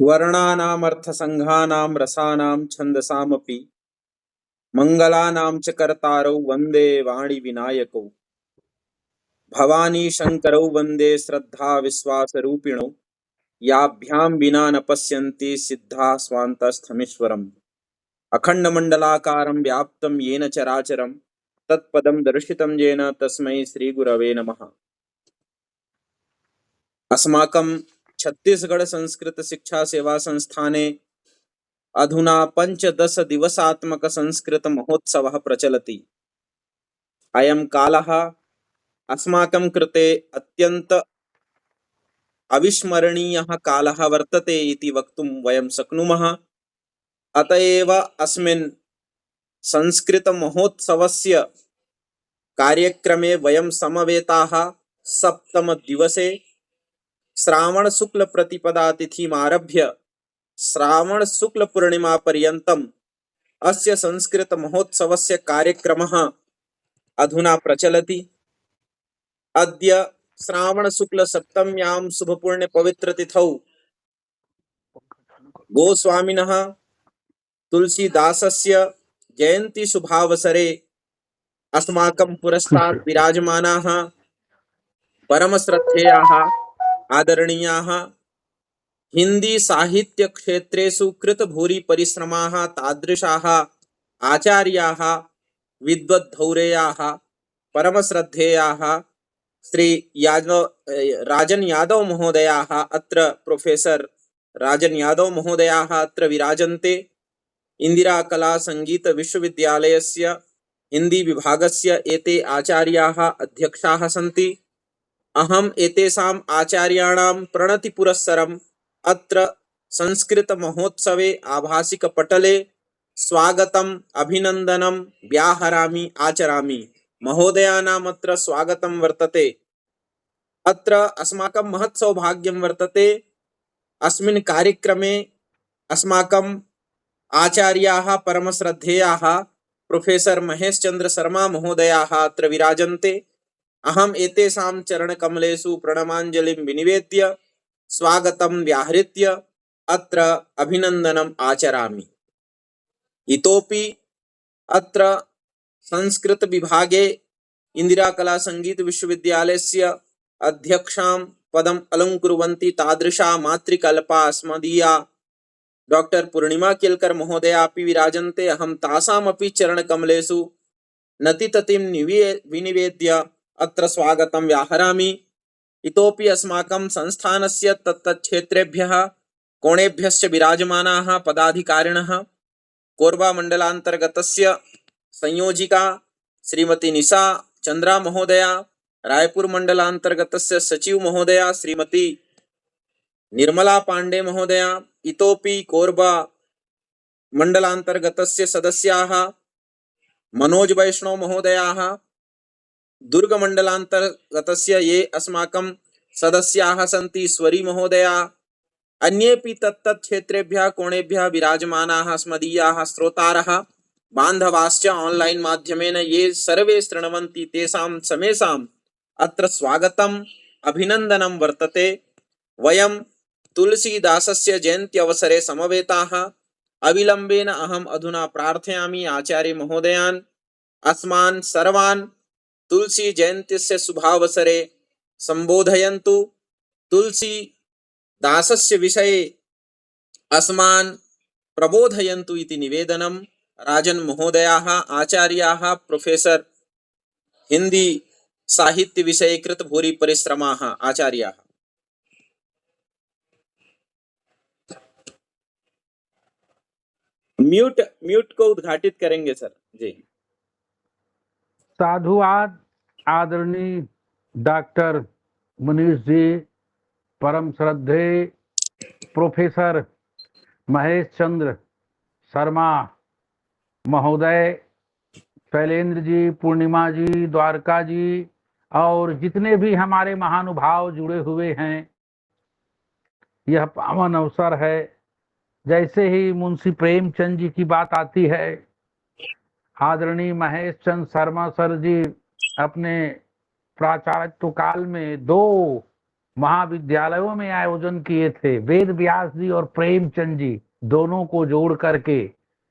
वर्णानामर्थसङ्घानां रसानां छन्दसामपि मङ्गलानां च कर्तारौ वन्दे वाणिविनायकौ भवानी शङ्करौ वन्दे श्रद्धाविश्वासरूपिणौ याभ्यां विना न पश्यन्ति सिद्धाः स्वान्तस्थमीश्वरम् अखण्डमण्डलाकारं व्याप्तं येन चराचरं तत्पदं दर्शितं येन तस्मै श्रीगुरवे नमः। अस्माकं छत्तीसगढ़ संस्कृत शिक्षा सेवा संस्थाने अधुना 15 दिवसात्मक संस्कृत महोत्सवः प्रचलति। अयं कालः अस्माकं कृते अत्यन्त अविस्मरणीयः कालः वर्तते इति वक्तुं वयं शक्नुमः। अतएव अस्मिन् संस्कृत महोत्सवस्य कार्यक्रमे वयं समवेताः सप्तम दिवसे श्रावण शुक्ल प्रतिपदा तिथिमारभ्य श्रावण शुक्ल पूर्णिमा पर्यन्तम् अस्य संस्कृत महोत्सवस्य कार्यक्रमः अधुना प्रचलति। अद्य श्रावण शुक्ल सप्तम्यां शुभपुण्य पवित्र तिथौ गोस्वामिनः तुलसीदासस्य जयंती शुभावसरे अस्माकं पुरस्तात् विराजमानाः परम श्रद्धेयाः आदरणीयाः हिंदी साहित्य क्षेत्रेषु कृत भूरि परिश्रमाः तादृशाः आचार्याः विद्वद्धौरेयाः परम श्रद्धेयाः श्री राजन यादव महोदयाः अत्र प्रोफेसर राजन यादव महोदयाः अत्र विराजन्ते। इंदिरा कला संगीत विश्वविद्यालयस्य हिंदी विभागस्य एते आचार्याः अध्यक्षाः सन्ति। अहम् एतेषाम् आचार्याणां प्रणतिपुरस्सरम् अत्र संस्कृत महोत्सवे आभासिक पटले स्वागतम् अभिनंदनं व्याहरामि आचरामि। महोदयानाम् अत्र स्वागतं वर्तते। अत्र अस्माकं महत् सौभाग्यं वर्तते। अस्मिन् कार्यक्रमे अस्माकं आचार्याः परम श्रद्धेयाः प्रोफेसर महेश चंद्र शर्मा महोदयाः अत्र विराजन्ते। अहम् एतेषां चरणकमलेषु प्रणमाञ्जलिं विनिवेद्य स्वागतं व्याहृत्य अत्र अभिनन्दनम् आचरामि। इतोपि अत्र संस्कृत विभागे इंदिरा कला संगीत विश्वविद्यालयस्य अध्यक्षां पदम् अलङ्कुर्वन्ति तादृशा मातृकल्पा अस्मदीया डॉक्टर पूर्णिमा केलकर महोदया अपि विराजन्ते। अहं तासामपि चरणकमलेषु नतिततिं विनिवेद्य अत्र स्वागतं व्याहरामि। इतोपि अस्माकं संस्थानस्य तत्तक्षेत्रेभ्यः कोणेभ्यश्च विराजमानाः पदाधिकारिणः कोरबा मंडलांतर्गतस्य संयोजिका श्रीमती निशा चंद्रा महोदया, रायपुर मंडलांतर्गतस्य सचिव महोदया श्रीमती निर्मला पांडे महोदया, इतोपि कोरबा मंडलांतर्गतस्य सदस्याः मनोज वैष्णव महोदयाः, दुर्ग मंडलांतर्गतस्य ये अस्माकं सदस्याः सन्ति ईश्वरी महोदया, अन्येपि तत्तत् क्षेत्रेभ्यः कोणेभ्यः विराजमानाः अस्मदीयाः श्रोतारः बान्धवाश्च ऑनलाइन माध्यमेन ये सर्वे शृण्वन्ति तेषां समेषाम् अत्र स्वागतम् अभिनन्दनं वर्तते। वयं तुलसीदासस्य जयन्ती अवसरे समवेताः। अविलम्बेन अहम् अधुना प्रार्थयामि आचार्य महोदयान् अस्मान् सर्वान् तुलसी जयन्त्यस्य शुभावसरे संबोधयन्तु। तुलसी दासस्य विषये अस्मान् प्रबोधयन्तु इति निवेदनं। राजन महोदयाः आचार्याः प्रोफेसर हिंदी साहित्य विषये कृत भूरि परिश्रमाः आचार्याः। म्यूट को उद्घाटित करेंगे सर जी। साधुवाद आदरणीय डॉक्टर मुनीश जी, परम श्रद्धे प्रोफेसर महेश चंद्र शर्मा महोदय, शैलेंद्र जी, पूर्णिमा जी, द्वारका जी और जितने भी हमारे महानुभाव जुड़े हुए हैं, यह पावन अवसर है। जैसे ही मुंशी प्रेमचंद जी की बात आती है, आदरणीय महेश चंद्र शर्मा सर जी अपने प्राचार्यत्व काल में 2 महाविद्यालयों में आयोजन किए थे। वेद व्यास जी और प्रेमचंद जी दोनों को जोड़ करके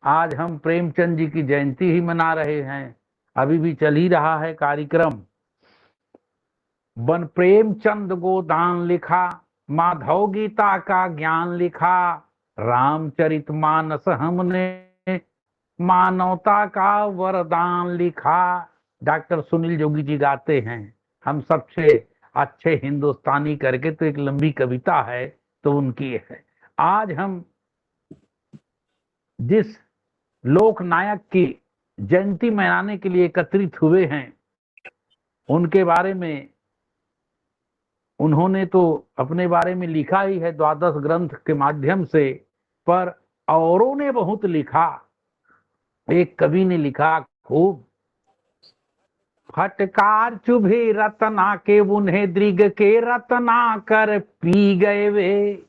आज हम प्रेमचंद जी की जयंती ही मना रहे हैं। अभी भी चल ही रहा है कार्यक्रम। बन प्रेमचंद गोदान लिखा, माधव गीता का ज्ञान लिखा, रामचरितमानस हमने मानवता का वरदान लिखा। डॉक्टर सुनील जोगी जी गाते हैं। हम सबसे अच्छे हिंदुस्तानी करके तो एक लंबी कविता है तो उनकी है। आज हम जिस लोक नायक की जयंती मनाने के लिए एकत्रित हुए हैं उनके बारे में, उन्होंने तो अपने बारे में लिखा ही है द्वादश ग्रंथ के माध्यम से, पर औरों ने बहुत लिखा। एक कवि ने लिखा खूब, फटकार चुभे रतना के उन्हें दृग के रतना कर पी गए वे,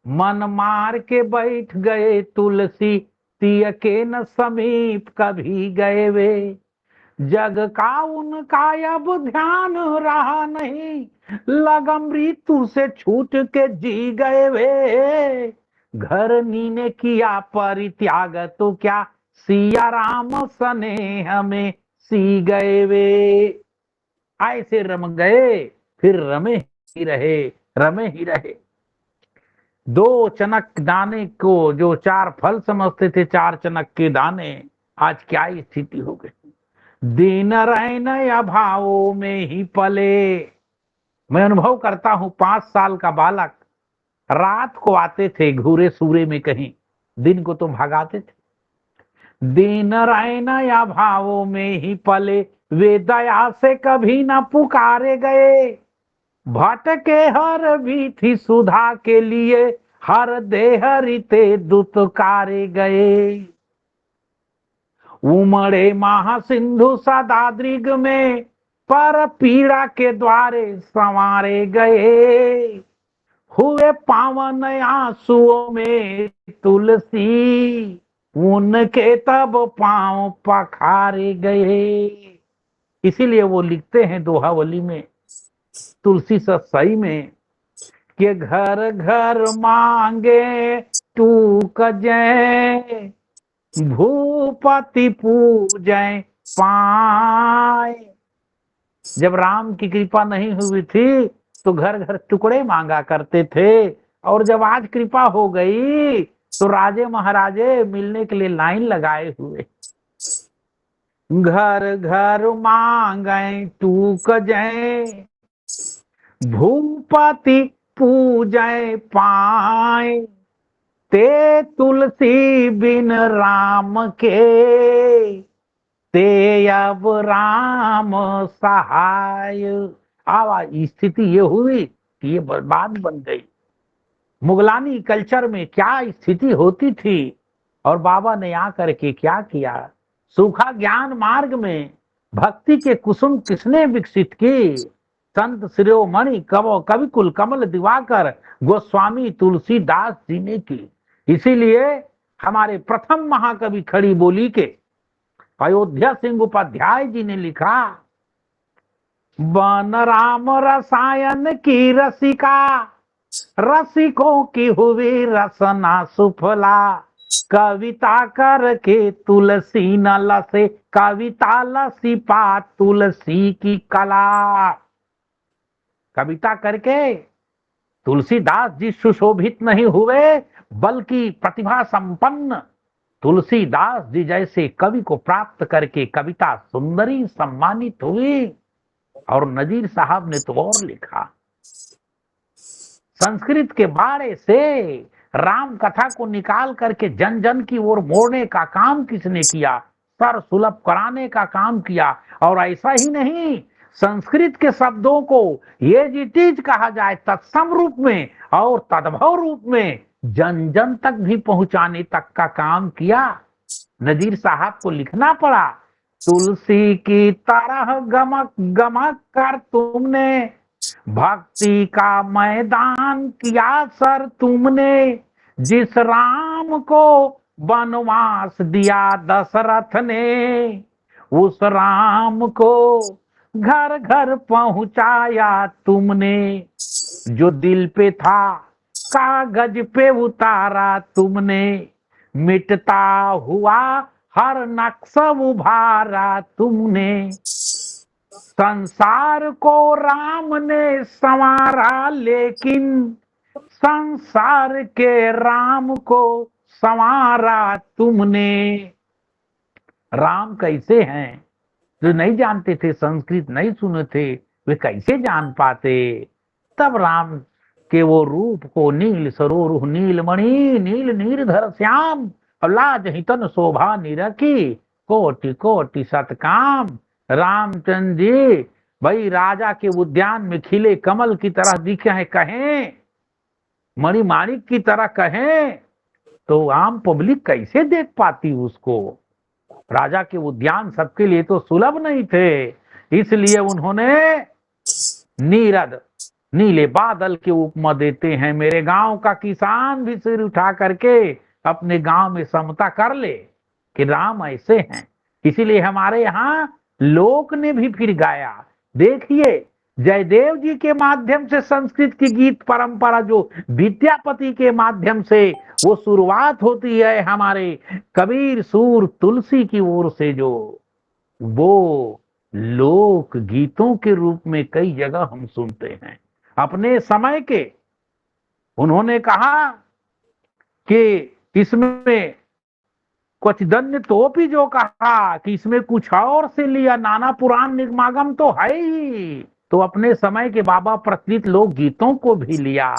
मन मार के बैठ गए तुलसी तिय के न समीप कभी गए वे, जग का उनका अब ध्यान रहा नहीं, लगम ऋतु से छूट के जी गए वे, घर नीने किया परित्याग तो क्या सिया राम सने हमें सी गए वे। ऐसे रम गए फिर रमे ही रहे, रमे ही रहे। दो चनक दाने को जो चार फल समझते थे, चार चनक के दाने, आज क्या स्थिति हो गई। दिन रैन अभावों में ही पले। मैं अनुभव करता हूं, 5 साल का बालक रात को आते थे घूरे सूरे में कहीं, दिन को तो भगाते थे। दिन रैन अभावों में ही पले, वे दया से कभी न पुकारे गए, भटके हर भी सुधा के लिए, हर देह रीते दुत्कारे गए। उमड़े महासिंधु सदा दृग में, पर पीड़ा के द्वारे संवारे गए, हुए पावन आंसुओं में तुलसी, उनके तब पांव पखारे गए। इसीलिए वो लिखते हैं दोहावली में, तुलसी सत्सई में, कि घर घर मांगे टूक जय, भूपति पूजय पाए। जब राम की कृपा नहीं हुई थी तो घर घर टुकड़े मांगा करते थे, और जब आज कृपा हो गई तो राजे महाराजे मिलने के लिए लाइन लगाए हुए। घर घर मांगे टूक जय, भूपति पूजय पाए, ते तुलसी बिन राम के, ते अब राम सहाय। आवाज स्थिति ये हुई कि ये बर्बाद बन गई। मुगलानी कल्चर में क्या स्थिति होती थी, और बाबा ने आकर के क्या किया। सूखा ज्ञान मार्ग में भक्ति के कुसुम किसने विकसित की। संत शिरोमणि कवि कुल कमल दिवाकर गोस्वामी तुलसीदास जी ने की। इसीलिए हमारे प्रथम महाकवि खड़ी बोली के अयोध्या सिंह उपाध्याय जी ने लिखा, बन राम रसायन की रसिका, रसिकों की हुई रसना सुफला, कविता करके तुलसी न लसे, कविता लसी पा तुलसी की कला। कविता करके तुलसीदास जी सुशोभित नहीं हुए, बल्कि प्रतिभा संपन्न तुलसीदास जी जैसे कवि को प्राप्त करके कविता सुंदरी सम्मानित हुई। और नजीर साहब ने तो और लिखा, संस्कृत के बाड़े से राम कथा को निकाल करके जन जन की ओर मोड़ने का काम किसने किया, सर सुलभ कराने का काम किया। और ऐसा ही नहीं, संस्कृत के शब्दों को ये जिटीज कहा जाए तत्सम रूप में और तद्भव रूप में जन जन तक भी पहुंचाने तक का काम किया। नजीर साहब को लिखना पड़ा, तुलसी की तरह गमक गमक कर तुमने, भक्ति का मैदान किया सर तुमने, जिस राम को वनवास दिया दशरथ ने, उस राम को घर घर पहुंचाया तुमने। जो दिल पे था कागज पे उतारा तुमने, मिटता हुआ हर नक्शा उभारा तुमने। संसार को राम ने संवारा, लेकिन संसार के राम को संवारा तुमने। राम कैसे हैं जो नहीं जानते थे, संस्कृत नहीं सुने थे, वे कैसे जान पाते। तब राम के वो रूप को नील सरोरुह नीलमणि नील नीरधर श्याम, और लाज हितन शोभा निरखी, कोटि कोटि सतकाम। रामचंद्र जी भाई राजा के उद्यान में खिले कमल की तरह दिखे हैं, कहें मणिमाणिक की तरह कहें, तो आम पब्लिक कैसे देख पाती उसको। राजा के उद्यान सबके लिए तो सुलभ नहीं थे, इसलिए उन्होंने नीरद नीले बादल के उपमा देते हैं। मेरे गांव का किसान भी सिर उठा करके अपने गांव में समता कर ले कि राम ऐसे हैं। इसीलिए हमारे यहाँ लोक ने भी फिर गाया। देखिए जयदेव जी के माध्यम से संस्कृत की गीत परंपरा, जो विद्यापति के माध्यम से वो शुरुआत होती है, हमारे कबीर सूर तुलसी की ओर से, जो वो लोक गीतों के रूप में कई जगह हम सुनते हैं। अपने समय के उन्होंने कहा कि इसमें कुछ दन्य तोपी जो कहा कि इसमें कुछ और से लिया, नाना पुराण निगमागम तो है ही। तो अपने समय के बाबा प्रचलित लोक गीतों को भी लिया।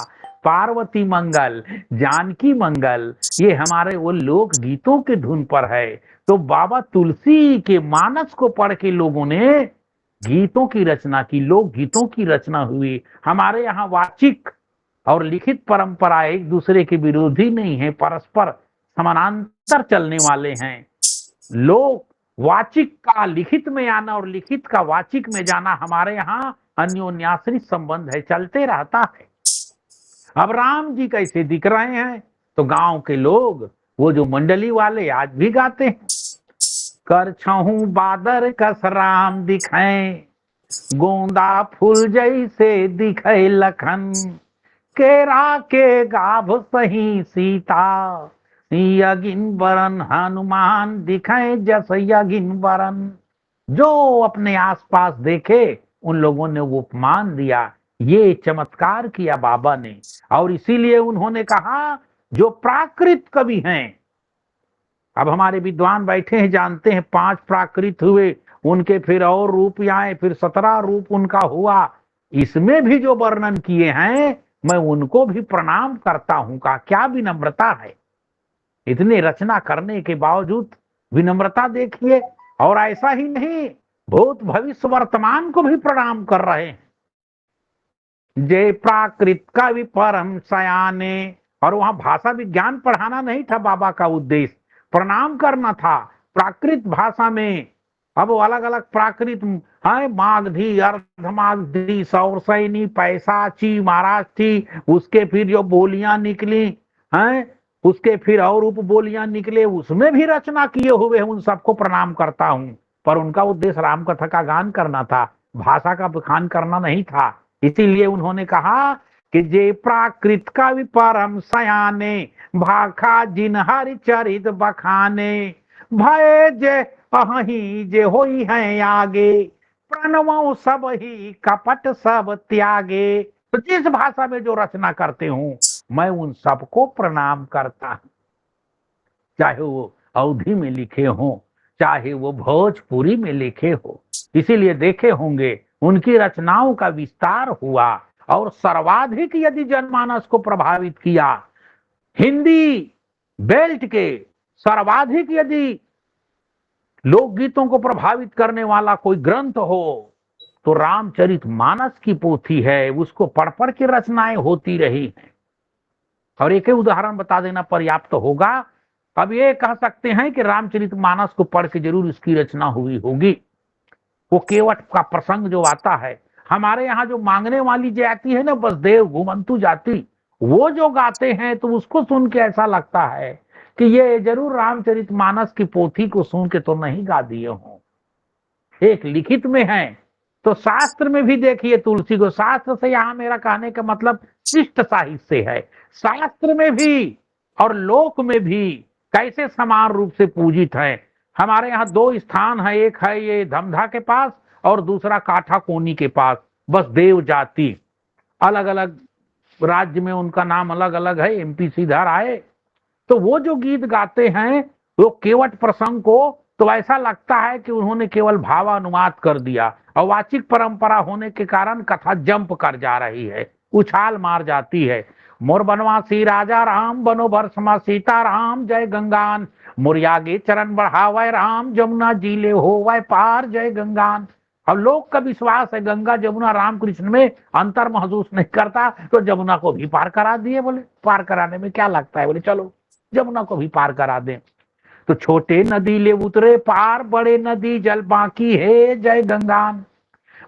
पार्वती मंगल, जानकी मंगल, ये हमारे वो लोक गीतों के धुन पर है। तो बाबा तुलसी के मानस को पढ़ के लोगों ने गीतों की रचना की, लोक गीतों की रचना हुई। हमारे यहाँ वाचिक और लिखित परंपरा एक दूसरे के विरोधी नहीं है, परस्पर समानांतर चलने वाले हैं। लोक वाचिक का लिखित में आना और लिखित का वाचिक में जाना हमारे यहाँ अन्योन्याश्रित संबंध है, चलते रहता है। अब राम जी कैसे दिख रहे हैं, तो गांव के लोग, वो जो मंडली वाले आज भी गाते हैं, कर छहू बादर कस राम दिखे, गोंदा फूल जैसे दिखे लखन, केरा के गाभ सही सीता, यगिन बरन हनुमान दिखे जस यगिन बरन। जो अपने आसपास देखे उन लोगों ने वो उपमान दिया, ये चमत्कार किया बाबा ने। और इसीलिए उन्होंने कहा जो प्राकृत कवि हैं, अब हमारे विद्वान बैठे हैं जानते हैं 5 प्राकृत हुए, उनके फिर और रूप आए, फिर 17 रूप उनका हुआ। इसमें भी जो वर्णन किए हैं मैं उनको भी प्रणाम करता हूं। का क्या विनम्रता है, इतने रचना करने के बावजूद विनम्रता देखिए। और ऐसा ही नहीं, भूत भविष्य वर्तमान को भी प्रणाम कर रहे हैं। जय प्राकृत कवि परम सयाने। और वहां भाषा विज्ञान पढ़ाना नहीं था बाबा का उद्देश्य, प्रणाम करना था प्राकृत भाषा में। अब वो अलग अलग प्राकृत है, मागधी, अर्धमागधी, सौरसैनी, पैसाची, महाराष्ट्री, उसके फिर जो बोलियां निकली हैं, उसके फिर और उप बोलियां निकले, उसमें भी रचना किए हुए हैं, उन सबको प्रणाम करता हूं। पर उनका उद्देश्य राम कथा का गान करना था, भाषा का बखान करना नहीं था। इसीलिए उन्होंने कहा कि जे प्राकृत कवि परम सयाने, भाखा जिन हरि चरित बखाने, भय जे अहि जे होई है आगे, प्रणवों सब ही कपट सब त्यागे। तो जिस भाषा में जो रचना करते हूं मैं उन सबको प्रणाम करता हूं, चाहे वो अवधी में लिखे हो, चाहे वो भोजपुरी में लिखे हो। इसीलिए देखे होंगे उनकी रचनाओं का विस्तार हुआ और सर्वाधिक यदि जनमानस को प्रभावित किया, हिंदी बेल्ट के सर्वाधिक यदि लोकगीतों को प्रभावित करने वाला कोई ग्रंथ हो तो रामचरितमानस की पोथी है। उसको पढ़ पढ़ के रचनाएं होती रही हैं। और एक उदाहरण बता देना पर्याप्त होगा। अब ये कह सकते हैं कि रामचरितमानस को पढ़ के जरूर इसकी रचना हुई होगी। वो केवट का प्रसंग जो आता है, हमारे यहाँ जो मांगने वाली जाति है ना, बसदेव घुमंतु जाति, वो जो गाते हैं तो उसको सुन के ऐसा लगता है कि ये जरूर रामचरितमानस की पोथी को सुन के तो नहीं गा दिए हों। एक लिखित में है तो शास्त्र में भी देखिए तुलसी को, शास्त्र से यहाँ मेरा कहने का मतलब शिष्ट साहित्य से है, शास्त्र में भी और लोक में भी कैसे समान रूप से पूजित है। हमारे यहाँ दो स्थान है, एक है ये धमधा के पास और दूसरा काठा कोनी के पास, बस देव जाति अलग अलग राज्य में उनका नाम अलग अलग है, एमपी सीधर आए। तो वो जो गीत गाते हैं वो केवट प्रसंग को तो ऐसा लगता है कि उन्होंने केवल भावानुवाद कर दिया, और वाचिक परंपरा होने के कारण कथा जंप कर जा रही है, उछाल मार जाती है। मोर बनवासी राजा राम, बनो बरसमा सीता राम, जय गंगान। मुरियागे चरण बढ़ावे राम, जमुना जीले हो वह पार, जय गंगान। अब लोग का विश्वास है गंगा जमुना राम कृष्ण में अंतर महसूस नहीं करता, तो जमुना को भी पार करा दिए। बोले पार कराने में क्या लगता है, बोले चलो जमुना को भी पार करा दें। तो छोटे नदी ले उतरे पार, बड़े नदी जल बाकी है, जय गंगान।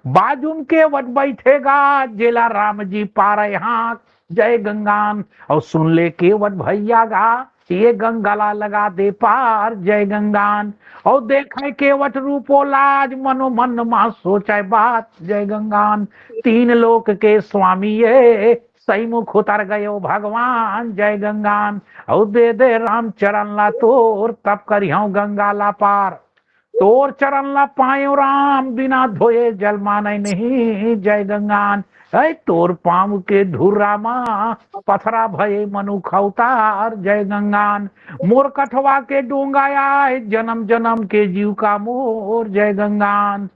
बाज उनके वट बैठेगा, जेला राम जी पार यहाँ, जय गंगान। और सुन ले के वट भैया गा, ये गंगाला लगा दे पार, जय गंगान। और देखे के वट रूपो लाज, मनो मन मा सोचे बात, जय गंगान। तीन लोक के स्वामी ये, सही मुख उतर गयो भगवान, जय गंगान। और दे दे राम चरण ला तोर, तब करियो गंगा ला पार। तोर चरण ला पायो राम, बिना धोए जल माने नहीं, जय गंगान। है तोर पाम के धुर रामा, पथरा भये मनुख अवतार, जय गंगान। मोर कठवा के डोंगा आए, जन्म जन्म के जीव का मोर, जय गंगान।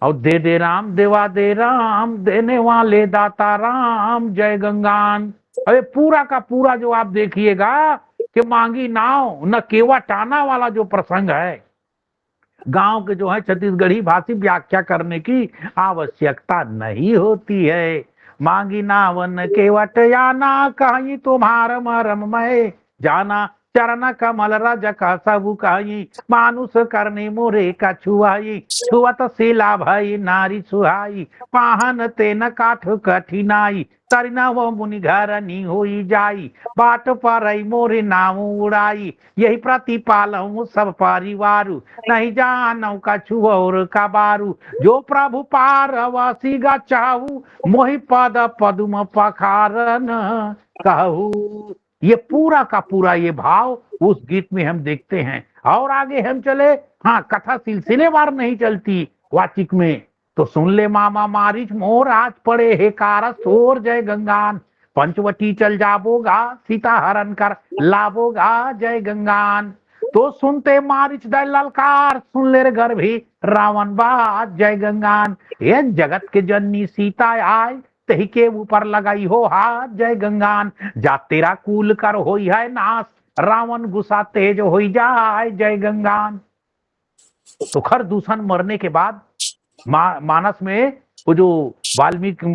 और दे दे राम देवा दे राम, देने वाले दाता राम, जय गंगान। अरे पूरा का पूरा जो आप देखिएगा कि मांगी नाव न केवा टाना वाला जो प्रसंग है, गांव के जो है छत्तीसगढ़ी भाषी व्याख्या करने की आवश्यकता नहीं होती है। मांगी नावन केवट याना, कहीं तुम्हार मरम में जाना। चरण कमल रज का सबु कहीं, मानुष करने मोरे का छुआई। छुअत शिला भई नारी सुहाई, पाहन तेन काठ कठिनाई। तरिना वो मुनि घर नी होई जाई, बाट पर मोरे नाम उड़ाई। यही प्रतिपालऊ सब परिवारु, नहीं जानऊ का छुऔर का बारू। जो प्रभु पारवासी गा चाहू, मोहि पद पदुम पखारन कहू। ये पूरा का पूरा ये भाव उस गीत में हम देखते हैं। और आगे हम चले, हाँ कथा सिलसिलेवार नहीं चलती वाचिक में, तो सुन ले मामा मारिच मोर आज पड़े हे कारस सोर, जय गंगान। पंचवटी चल जाबोगा, सीता हरण कर लाबोगा, जय गंगान। तो सुनते मारिच दय ललकार, सुन ले रे घर भी रावण बात, जय गंगान। ये जगत के जननी सीता आय, तही के ऊपर लगाई हो हाथ, जय गंगान। जा तेरा कूल कर होई है नाश, रावण गुस्सा तेज हो जाए, जय गंगान। तो खर दूषण मरने के बाद मानस में वो जो वाल्मीकि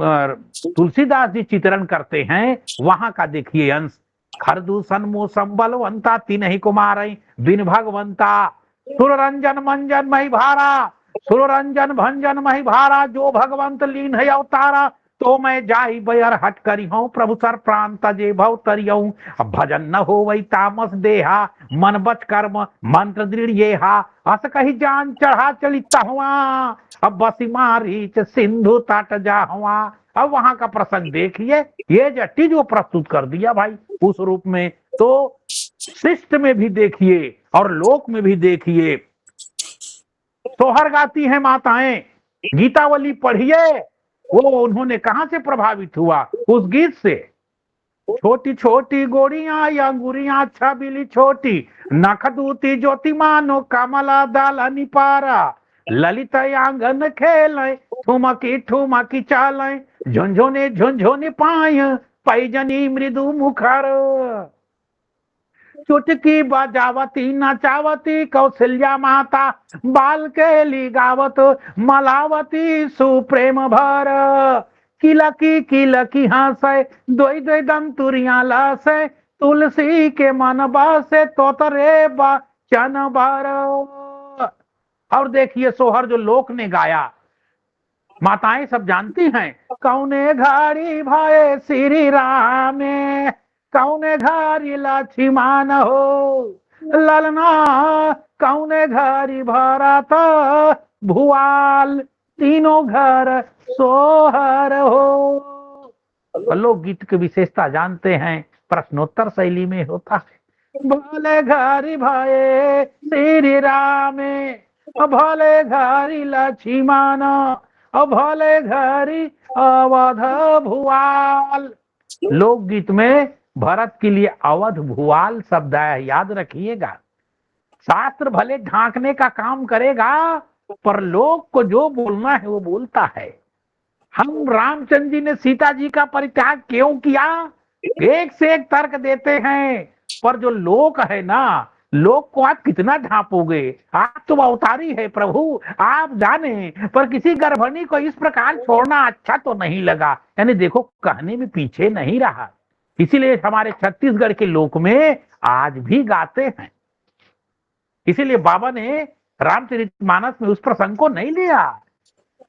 तुलसीदास जी चित्रण करते हैं, वहां का देखिए अंश। खरदूषण मोसम बलवंता, तीन ही कुमार बिन भगवंता। सुररंजन मंजन मही भारा, सुररंजन भंजन मही भारा। जो भगवंत लीन है अवतारा, तो मैं जाई बैर हट करी हूँ। प्रभु सर प्राण तजे भव तरियऊ, भजन न हो वही तामस देहा। मन बच कर्म मंत्र दृढ़ ये हा, अस कही जान चढ़ा चलिता हुआ। अब बसी मारी सिंधु तट जा हुआ। अब वहां का प्रसंग देखिए, ये जट्टी जो प्रस्तुत कर दिया भाई उस रूप में। तो शिष्ट में भी देखिए और लोक में भी देखिए, सोहर गाती हैं माताएं। गीतावली पढ़िए, वो उन्होंने कहां से प्रभावित हुआ, उस गीत से। छोटी छोटी गोड़ियां या गुड़ियां छबिली छोटी, नखदूती ज्योति मानो कमला दल निपारा। ललित आंगन खेल, ठुमकी ठुमकी चाल, झुंझुने झुंझुने पाय, पैजनी मृदु मुखर। चुटकी बजावती नचावती कौशल्या माता, बाल के ली गावत मलावती सुप्रेम भर। किलकी किलकी हंसे, दोई दोई दंतुरिया लसे, तुलसी के मन बसे तोतरे बचन भर। और देखिए सोहर जो लोक ने गाया, माताएं सब जानती हैं। कौने घड़ी भये श्री राम, कौने घड़ी लक्ष्मण हो। ललना कौने घड़ी भरत भुआल, तीनों घर सोहर हो। लोकगीत की विशेषता जानते हैं, प्रश्नोत्तर शैली में होता है। भले घरी भये श्री राम, भले घरी लक्ष्मण, भले घरी अवध भुआल। लोकगीत में भरत के लिए अवध भुआल शब्द है, याद रखिएगा। शास्त्र भले ढांकने का काम करेगा, पर लोक को जो बोलना है वो बोलता है। हम रामचंद्र जी ने सीता जी का परित्याग क्यों किया, एक से एक तर्क देते हैं, पर जो लोक है ना, लोक को आप कितना ढांपोगे। आप तो अवतारी है प्रभु, आप जाने, पर किसी गर्भणी को इस प्रकार छोड़ना अच्छा तो नहीं लगा। यानी देखो, कहने में पीछे नहीं रहा। इसीलिए हमारे छत्तीसगढ़ के लोक में आज भी गाते हैं। इसीलिए बाबा ने रामचरितमानस में उस प्रसंग को नहीं लिया,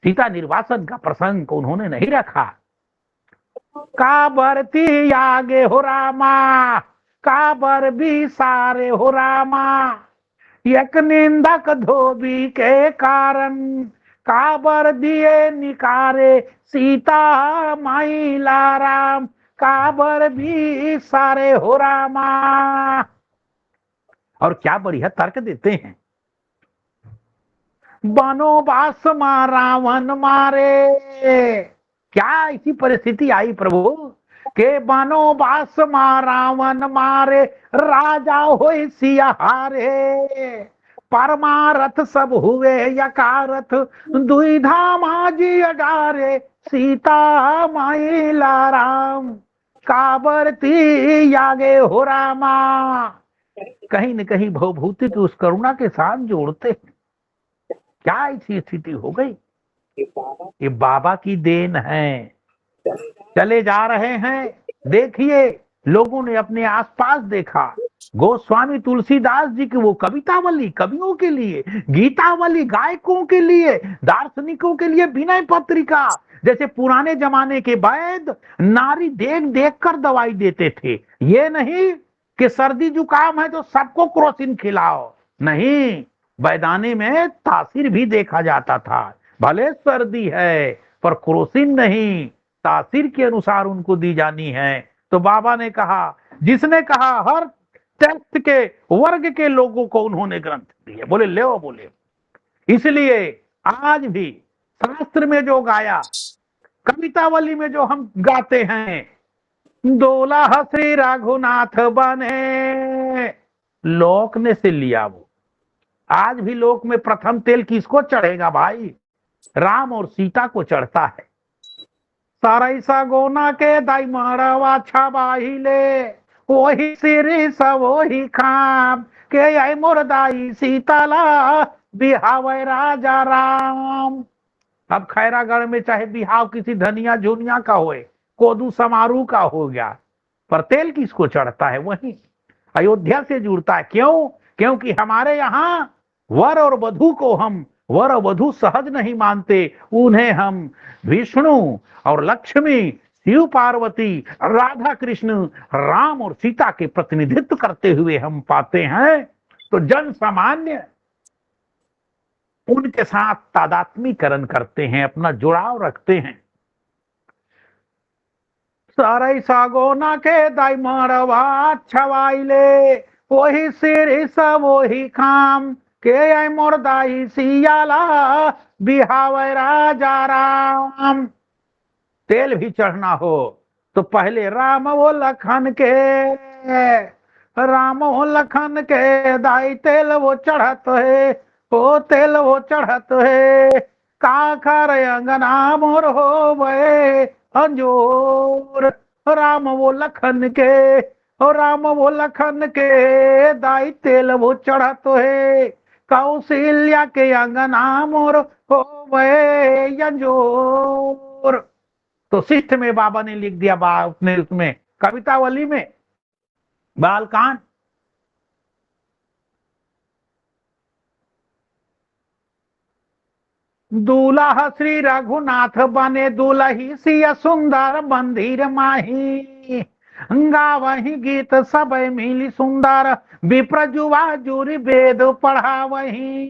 सीता निर्वासन का प्रसंग को उन्होंने नहीं रखा। काबरती आगे हो रामा, काबर भी सारे हो रामा, एक निंदक धोबी के कारण, काबर दिए निकारे सीता माइला राम, काबर भी सारे हो रामा। और क्या बढ़िया तर्क देते हैं। वनवास मा रावण मारे, क्या ऐसी परिस्थिति आई प्रभु के वनवास मा रावण मारे, राजा होए सिया हारे, परमारथ सब हुए यकारथ, दुई धाम आजी अडारे, सीता माइला राम, काबरती यागे हो रामा। कहीं न कहीं भवभूति की उस करुणा के साथ जोड़ते हैं। क्या ऐसी स्थिति हो गई, ये बाबा की देन है। चले जा रहे हैं, देखिए लोगों ने अपने आसपास देखा, गोस्वामी तुलसीदास जी की वो कवितावली कवियों के लिए, गीतावली गायकों के लिए, दार्शनिकों के लिए विनय पत्रिका। जैसे पुराने जमाने के वैद्य नारी देख देख कर दवाई देते थे, ये नहीं कि सर्दी जुकाम है तो सबको क्रोसिन खिलाओ, नहीं, वैदानी में तासीर भी देखा जाता था। भले सर्दी है पर क्रोसिन नहीं, तासीर के अनुसार उनको दी जानी है। तो बाबा ने कहा, जिसने कहा हर टेस्ट के वर्ग के लोगों को उन्होंने ग्रंथ दिए, बोले ले बोले। इसलिए आज भी शास्त्र में जो गाया, कवितावली में जो हम गाते हैं, दोला श्री रघुनाथ बने, लोक ने से लिया। वो आज भी लोक में प्रथम तेल किसको चढ़ेगा भाई, राम और सीता को चढ़ता है। सरैसा गोना के दाई मारवा छबाहिले, वही सिरी सब वही खाम, के आई मोर दाई सीताला बिहावे राजा राम। अब खैरागढ़ में चाहे बिहाव किसी धनिया झुनिया का होए, कोदू समारोह का हो गया, पर तेल किसको चढ़ता है, वही अयोध्या से जुड़ता है। क्यों? क्योंकि हमारे यहाँ वर और वधू को हम वर और वधू सहज नहीं मानते, उन्हें हम विष्णु और लक्ष्मी, शिव पार्वती, राधा कृष्ण, राम और सीता के प्रतिनिधित्व करते हुए हम पाते हैं। तो जन सामान्य उनके साथ तादात्मीकरण करते हैं, अपना जुड़ाव रखते हैं। सरैसा गोना के दाई मारवा छवाइले, वही सिर सब वही खाम, के आई मोर दाई सियाला बिहावे राजा राम। तेल भी चढ़ना हो तो पहले राम वो लखन के, राम वो लखन के दाई तेल वो चढ़त है, वो तेल वो चढ़त है, का कर अंगना मोर हो वे अंजोर, राम वो लखन के, राम वो लखन के दाई तेल वो चढ़त है, कौशल्या के अंगना मोर हो वे अंजोर। तो शिष्ट में बाबा ने लिख दिया, अपने उसमें कवितावली में बालकांड। दूल्हा श्री रघुनाथ बने, दुलही सिया सुंदर मंदिर माही, गावही गीत सब मिली सुंदर, विप्रजुआ जुरी वेद पढ़ावही,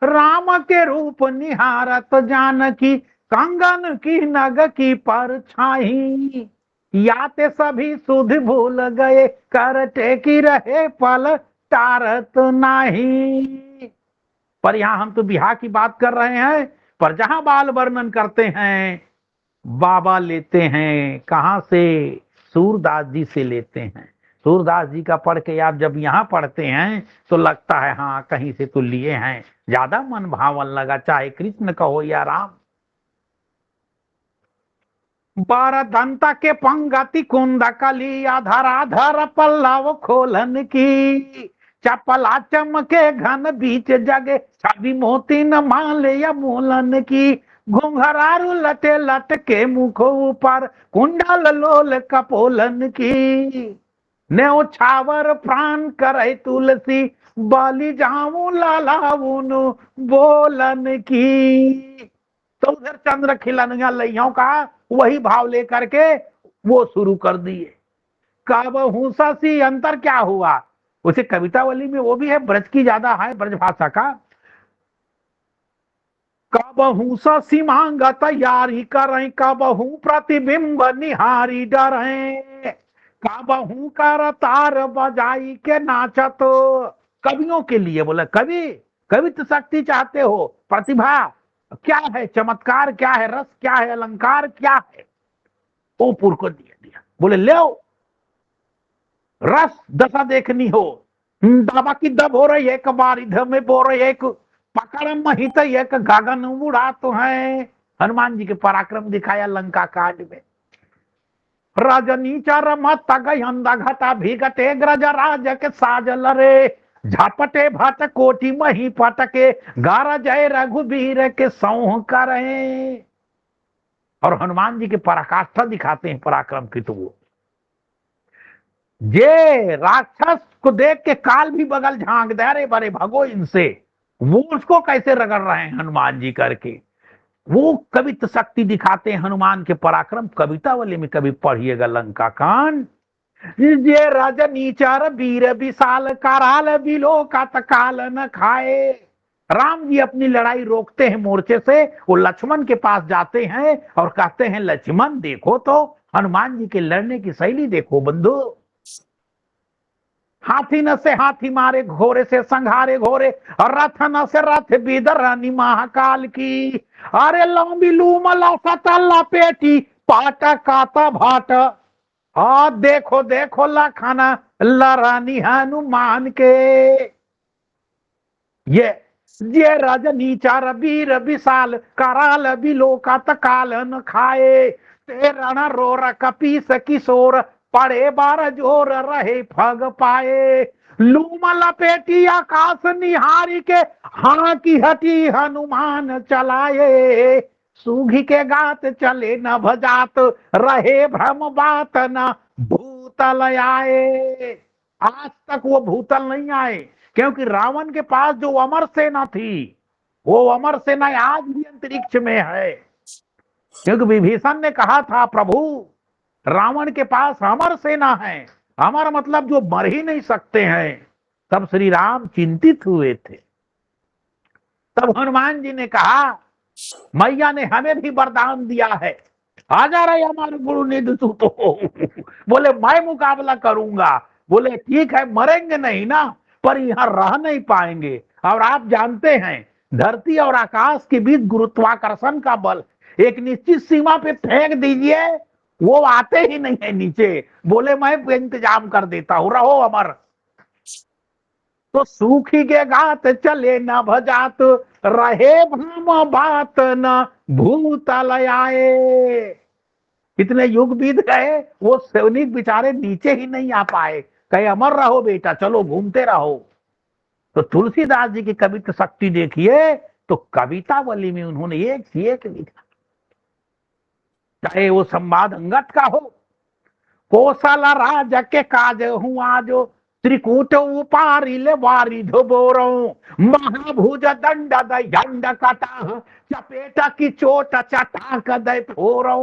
राम के रूप निहारत जानकी, कंगन की नग की परछाई। याते सभी सुध भूल गए, करते की रहे पल टारत नाही। पर यहां हम तो बिहार की बात कर रहे हैं, पर जहां बाल वर्णन करते हैं बाबा लेते हैं कहां से? सूरदास जी से लेते हैं। सूरदास जी का पढ़ के आप जब यहाँ पढ़ते हैं तो लगता है हाँ कहीं से तो लिए हैं, ज्यादा मन भावन लगा, चाहे कृष्ण कहो या राम। बारह दंता के पंगति कुंद कली, धराधर पल्लव खोलन की। चपला चमके घन बीच जगे, छवि मोती न माले या मोलन की। घुंघरारू लटे लटके मुख ऊपर, कुंडल लोल कपोलन की। नेओ छावर प्राण करे तुलसी, बाली जाऊं लालाउन बोलन की। तो उधर चंद्र खिलन लइयों का वही भाव लेकर के वो शुरू कर दिए। कब हूसा सी अंतर क्या हुआ? उसे कवितावली में वो भी है, ब्रज की ज्यादा है, ब्रज भाषा का। कब हूसा सी मांग तैयारी करें, कब हूं प्रतिबिंब निहारी डरें। कब हूं कर तार बजाई के नाचत। कवियों के लिए बोला, कवि कवित्व शक्ति चाहते हो, प्रतिभा क्या है, चमत्कार क्या है, रस क्या है, अलंकार क्या है, ओपुर को दिया। बोले ले रस दशा देखनी हो, दाबा की दब हो रही है, एक बार इधर में बोल रही है, एक पकड़ महित एक गगन उड़ा तो है। हनुमान जी के पराक्रम दिखाया लंका कांड में। रजनी चरमत गंदा घटा भीगटे, ग्रज राज के साज लरे। झपटे भट कोटि मही पटके, गारा जय रघुबीर के सौह करे। और हनुमान जी के पराकाष्ठा दिखाते हैं पराक्रम की। तो वो जे राक्षस को देख के काल भी बगल झांक दे, अरे बड़े भगो इनसे, वो उसको कैसे रगड़ रहे हैं हनुमान जी करके। वो कवित्व शक्ति दिखाते हैं हनुमान के पराक्रम। कविता वाले में कभी पढ़िएगा लंका कांड। जे रजनीचर वीर विशाल, कराल बिलो का तकाल न खाए। राम जी अपनी लड़ाई रोकते हैं मोर्चे से, वो लक्ष्मण के पास जाते हैं और कहते हैं लक्ष्मण देखो तो हनुमान जी के लड़ने की शैली देखो बंधु। हाथी न से हाथी मारे, घोड़े से संघारे घोड़े, और रथ न से रथ बिदरानी महाकाल की। अरे लंबी लूमला सतल्ला पेटी, पाटा काता भाट। और देखो देखो लखना लरानी हनुमान के। ये रजनीचर वीर विशाल, कराल बिलो का तकाल न खाए। तेरण रोर कपीस किशोर, पड़े बार जोर रहे फग पाए। लूम लपेटी आकाश निहारी के, हाँ की हटी हनुमान चलाए। सूघी के गात चले न भजात, रहे भ्रम बात न भूतल आए। आज तक वो भूतल नहीं आए, क्योंकि रावण के पास जो अमर सेना थी, वो अमर सेना आज भी अंतरिक्ष में है। क्योंकि विभीषण ने कहा था प्रभु रावण के पास अमर सेना है, अमर मतलब जो मर ही नहीं सकते हैं। तब श्री राम चिंतित हुए थे। तब हनुमान जी ने कहा मैया ने हमें भी वरदान दिया है, आ जा रहे हमारे गुरु निधि तू तो। बोले मैं मुकाबला करूंगा। बोले ठीक है, मरेंगे नहीं ना, पर यहाँ रह नहीं पाएंगे। और आप जानते हैं धरती और आकाश के बीच गुरुत्वाकर्षण का बल, एक निश्चित सीमा पे फेंक दीजिए वो आते ही नहीं है नीचे। बोले मैं इंतजाम कर देता हूं, रहो अमर। तो सूखी के गात चले न भजात, रहे भ्रम बात न भूतल आए। कितने युग बीत गए, वो सैनिक बेचारे नीचे ही नहीं आ पाए। कहे अमर रहो बेटा, चलो घूमते रहो। तो तुलसीदास जी की कवित्व शक्ति देखिए, तो कवितावली में उन्होंने एक से एक लिखा। चाहे वो संवाद अंगत का हो, कौशल राज के काज हुआ जो, त्रिकूट उपारी ले वारी धोबोरो। महाभुज दंड दंड कटा, चपेटा की चोट चटाक दे फोरो।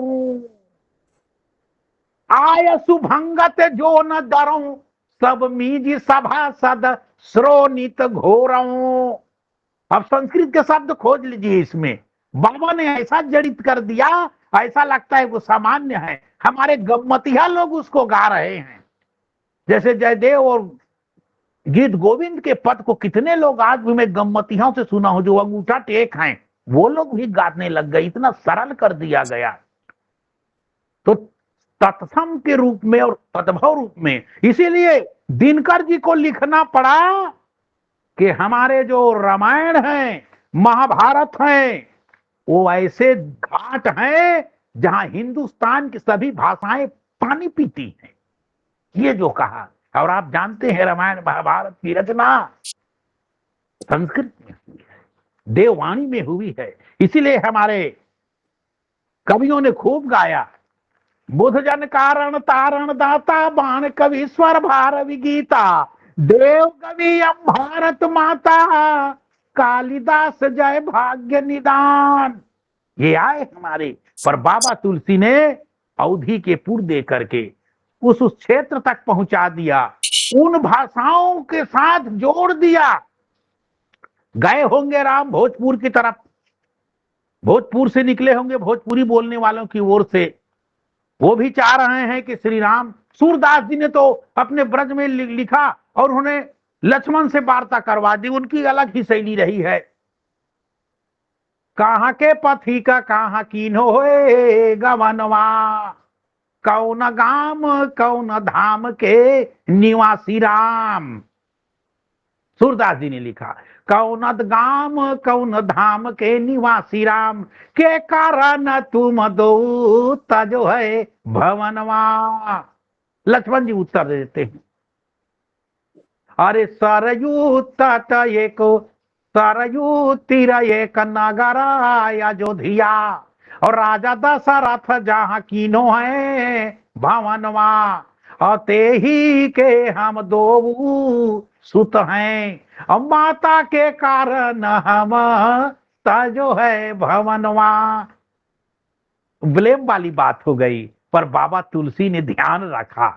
आय सुभंगत जो न डरो, सब मीजी सभा सद श्रोनित घोरो। अब संस्कृत के शब्द खोज लीजिए, इसमें बाबा ने ऐसा जड़ित कर दिया, ऐसा लगता है वो सामान्य है। हमारे गम्मतिया लोग उसको गा रहे हैं। जैसे जयदेव और गीत गोविंद के पद को कितने लोग आज भी मैं गम्मतियों से सुना हूं, जो अंगूठा टेक हैं, वो लोग भी गाने लग गए, इतना सरल कर दिया गया। तो तत्सम के रूप में और तद्भव रूप में, इसीलिए दिनकर जी को लिखना पड़ा कि हमारे जो रामायण है, महाभारत है, वो ऐसे घाट हैं जहां हिंदुस्तान की सभी भाषाएं पानी पीती हैं, ये जो कहा। और आप जानते हैं रामायण महाभारत की रचना संस्कृत में हुई है, देववाणी में हुई है। इसीलिए हमारे कवियों ने खूब गाया, बुध जन कारण तारण दाता बाण कवि स्वर भार विगीता, देव कवि भारत माता कालिदास जय भाग्य निदान। ये आए हमारे, पर बाबा तुलसी ने अवधि के पुर दे करके उस क्षेत्र तक पहुंचा दिया, उन भाषाओं के साथ जोड़ दिया। गए होंगे राम भोजपुर की तरफ, भोजपुर से निकले होंगे भोजपुरी बोलने वालों की ओर से, वो भी चाह रहे हैं कि श्री राम। सूरदास जी ने तो अपने ब्रज में लिखा और उन्होंने लक्ष्मण से वार्ता करवा दी, उनकी अलग ही शैली रही है। कहाँ के पथी का कहाँ कीन होए गवनवा, कौन गाम कौन धाम के निवासी राम। सूरदास जी ने लिखा, कौन गाम कौन धाम के निवासी राम, के कारण तुम दो जो है भवनवा। लक्ष्मण जी उत्तर देते हैं, अरे सरयू तट एक, सरयू तीर एक नगर अयोध्या, और राजा दशरथ जहाँ कीनो है भवनवा, और ते ही के हम दो सुत हैं, और माता के कारण हम जो है भवनवा। ब्लेम वाली बात हो गई, पर बाबा तुलसी ने ध्यान रखा,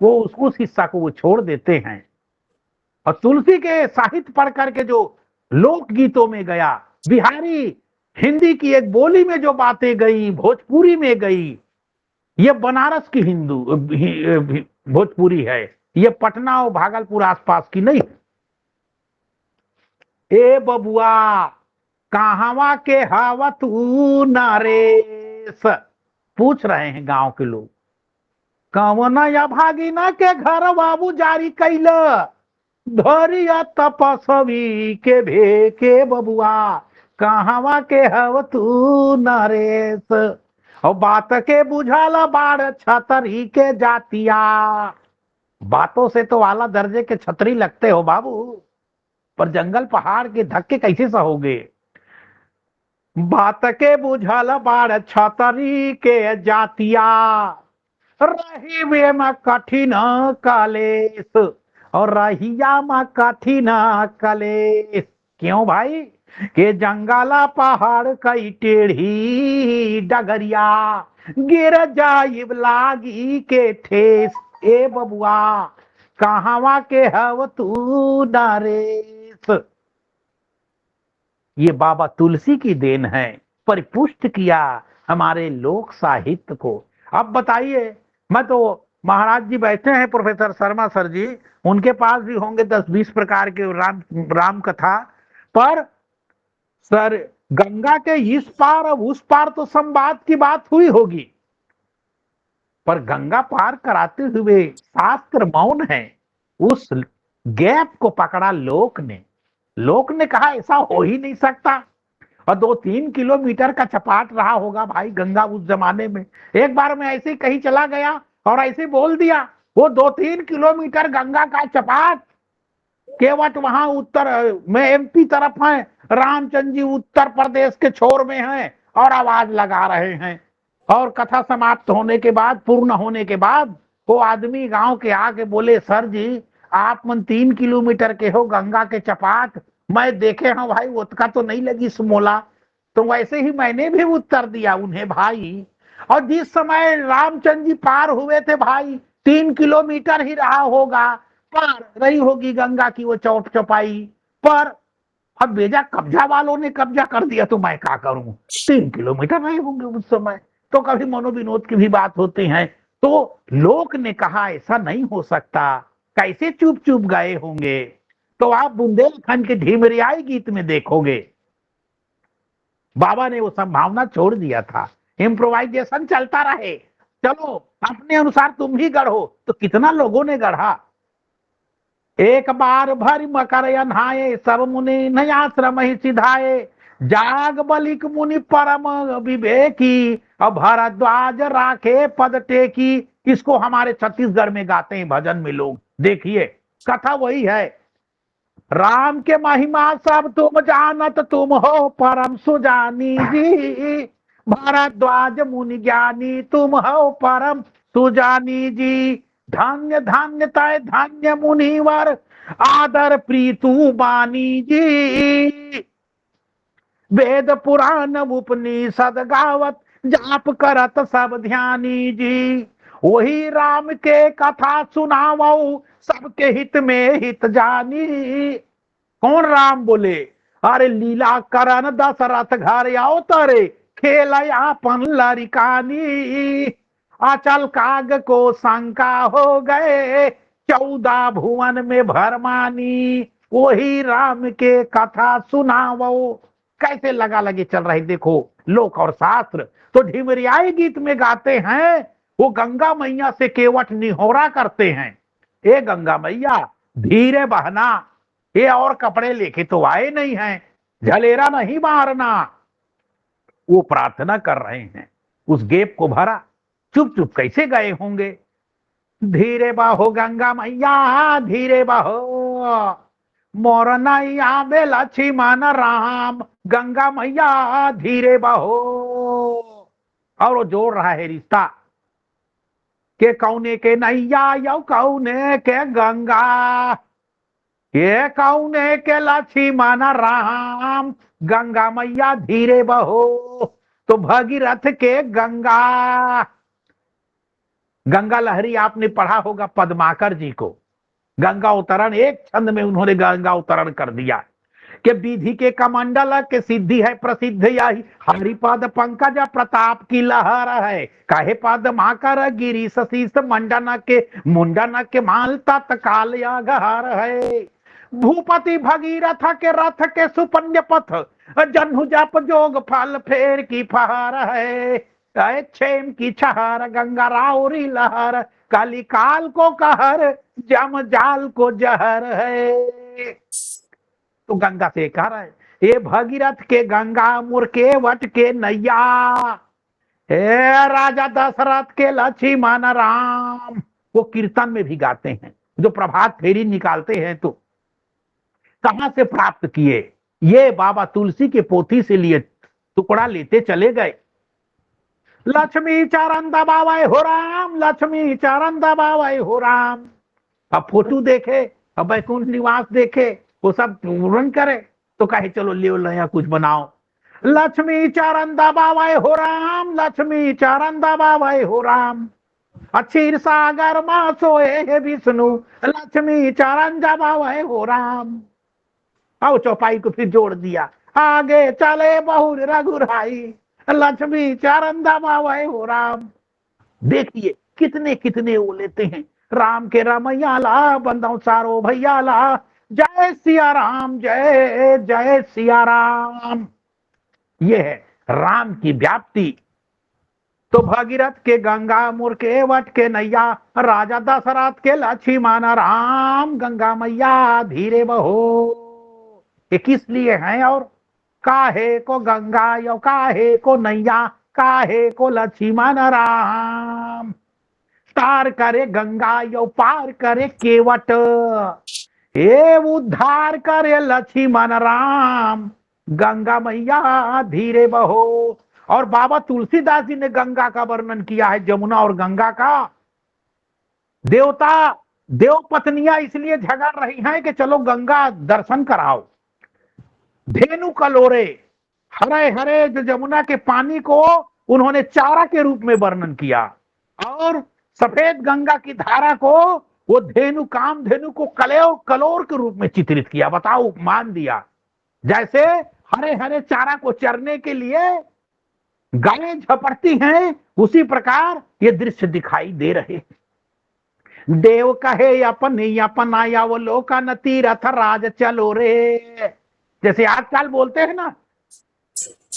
वो उस हिस्सा को वो छोड़ देते हैं। और तुलसी के साहित्य पढ़ करके जो लोकगीतों में गया, बिहारी हिंदी की एक बोली में जो बातें गई, भोजपुरी में गई, ये बनारस की हिंदू भोजपुरी है, ये पटना और भागलपुर आसपास की नहीं। ए बबुआ कहावा के हवा तू नरेश, पूछ रहे हैं गांव के लोग, कौन या भागिना के घर बाबू जारी कैल, धरिया तपस्वी के भे के बबुआ, कहावा के हव तू नरेश, और बात के बुझाला बाढ़ छतरी के जातिया। बातों से तो आला दर्जे के छतरी लगते हो बाबू, पर जंगल पहाड़ के धक्के कैसे सहोगे। बात के बुझल बाढ़ छतरी के जातिया, रही वे में कठिन कलेश, और रहिया में कठिन कलेश। क्यों भाई, के जंगला पहाड़ कई टेढ़ी डगरिया, गिर जाइब लागी के ठेस। ए बबुआ कहावा के हव तू नरेश। ये बाबा तुलसी की देन है, परिपुष्ट किया हमारे लोक साहित्य को। अब बताइए, मैं तो महाराज जी बैठे हैं प्रोफेसर शर्मा सर जी, उनके पास भी होंगे 10-20 प्रकार के राम कथा, पर सर गंगा के इस पार और उस पार तो संवाद की बात हुई होगी, पर गंगा पार कराते हुए शास्त्र मौन है। उस गैप को पकड़ा लोक ने कहा ऐसा हो ही नहीं सकता, और 2-3 किलोमीटर का चपाट रहा होगा भाई गंगा उस जमाने में। एक बार मैं ऐसे ही कहीं चला गया और ऐसे बोल दिया, वो 2-3 किलोमीटर गंगा का चपाट, केवट वहां उत्तर में एमपी तरफ है, रामचंद्र जी उत्तर प्रदेश के छोर में हैं और आवाज लगा रहे हैं। और कथा समाप्त होने के बाद, पूर्ण होने के बाद, वो आदमी गांव के आके बोले, सर जी आप मन 3 किलोमीटर के हो गंगा के चपाट, मैं देखे हाँ भाई उतका तो नहीं लगी सुमोला। तो वैसे ही मैंने भी उत्तर दिया उन्हें भाई, और जिस समय रामचंद्र जी पार हुए थे भाई 3 किलोमीटर ही रहा होगा, पार रही होगी गंगा की वो चौट चौपाई, पर अब बेजा कब्जा वालों ने कब्जा कर दिया तो मैं क्या करूं। 3 किलोमीटर रहे होंगे उस समय, तो कभी मनोविनोद की भी बात होती है। तो लोक ने कहा ऐसा नहीं हो सकता, कैसे चुप चुप गए होंगे। तो आप बुंदेलखंड के ढीमरियाई गीत में देखोगे बाबा ने वो संभावना छोड़ दिया था। इम्प्रोवाइजेशन चलता रहे, चलो अपने अनुसार तुम भी गढ़ो। तो कितना लोगों ने गढ़ा। एक बार भर मकर अनहाए, सब मुनि नयाश्रम ही सिधाए। जाग बलिक मुनि परम विवेकी, अब भरद्वाज राखे पद टेकी। इसको हमारे छत्तीसगढ़ में गाते हैं भजन में लोग। देखिए कथा वही है। राम के महिमा सब तुम जानत, तुम हो परम सुजानी जी। भारद्वाज मुनि ज्ञानी, तुम हो परम सुजानी जी। धन्य धन्य तय धन्य मुनिवर, आदर प्रीतु बानी जी। वेद पुराण उपनिषद गावत, जाप करत सब ध्यानी जी। वही राम के कथा सुनावो, सबके हित में हित जानी। कौन राम बोले, अरे लीला करन दशरथ घर आओ तारे, खेल आपन लरिकानी। अचल काग को शंका हो गए, 14 भुवन में भरमानी। वही राम के कथा सुनावो। कैसे लगा लगे चल रहे देखो लोक और शास्त्र। तो ढिमरियाई गीत में गाते हैं, वो गंगा मैया से केवट निहोरा करते हैं, ए गंगा मैया धीरे बहना, ये और कपड़े लेके तो आए नहीं हैं, झलेरा नहीं मारना। वो प्रार्थना कर रहे हैं, उस गेप को भरा। चुप चुप कैसे गए होंगे। धीरे बहो गंगा मैया धीरे बहो, मोर नैया में लक्ष्मण राम। गंगा मैया धीरे बहो। और वो जोड़ रहा है रिश्ता के कौने के नैया यो कौने के गंगा, ये कौने के लक्ष्मण राम। गंगा मैया धीरे बहो। तो भगीरथ के गंगा, गंगा लहरी आपने पढ़ा होगा पद्माकर जी को। गंगा अवतरण एक छंद में उन्होंने गंगा अवतरण कर दिया कि विधि के कमंडल के सिद्धि है प्रसिद्ध यही, हरिपद पंकज प्रताप की लहर है। काहे पद माकर गिरी शीस मंडन के माल तत्काल गहर है। भूपति भगीरथ के रथ के सुपन्य पथ, जन्हु जप जोग फल फेर की फहर है। क्षेम की छहर गंगा राउरी लहर, काली काल को कहर जम जाल को जहर है। तो गंगा से कह रहा है, ये भगीरथ के गंगा मुरके वट के नैया, हे राजा दशरथ के लक्ष्मण राम। वो कीर्तन में भी गाते हैं, जो प्रभात फेरी निकालते हैं। तो कहां से प्राप्त किए, ये बाबा तुलसी के पोथी से लिए टुकड़ा लेते चले गए। लक्ष्मी चरण दबावे हो राम, लक्ष्मी चरण दबावे हो राम। अब फोटो देखे, अब बैकुंठ निवास देखे, वो सब पूर्ण करे तो कहे चलो ले नया कुछ बनाओ। लक्ष्मी चरण दबावे हो राम, लक्ष्मी चरण दबावे हो राम। क्षीर सागर मां सोए है विष्णु, लक्ष्मी चरण दबावे हो राम। अब चौपाई को फिर जोड़ दिया, आगे चले बहुर रघुराई, लक्ष्मी चरण दबावे हो राम। देखिए कितने कितने वो लेते हैं। राम के रमैयाला बंदाऊ सारो भैयाला, जय सिया राम जय जय सिया राम। ये है राम की व्याप्ति। तो भगीरथ के गंगा मुरके वट के नैया, राजा दशरथ के लक्ष्मण राम। गंगा मैया धीरे बहो, ये किस लिए हैं और काहे को गंगा यो काहे को नैया, काहे को लक्ष्मण राम। तार करे गंगा यो पार करे केवट, हे उद्धार करे लक्ष्मण राम। गंगा मैया धीरे बहो। और बाबा तुलसीदास जी ने गंगा का वर्णन किया है, जमुना और गंगा का। देवता देव पत्नियां इसलिए झगड़ रही हैं कि चलो गंगा दर्शन कराओ। धेनु कलोरे हरे हरे जो जमुना के पानी को उन्होंने चारा के रूप में वर्णन किया, और सफेद गंगा की धारा को वो धेनु काम धेनु को कलोर के रूप में चित्रित किया। बताओ, मान दिया। जैसे हरे हरे चारा को चरने के लिए गायें झपटती हैं, उसी प्रकार ये दृश्य दिखाई दे रहे हैं। देव कहे अपनी अपनाया वो लोका न तीरथ राज चलो रे। जैसे आजकल बोलते हैं ना,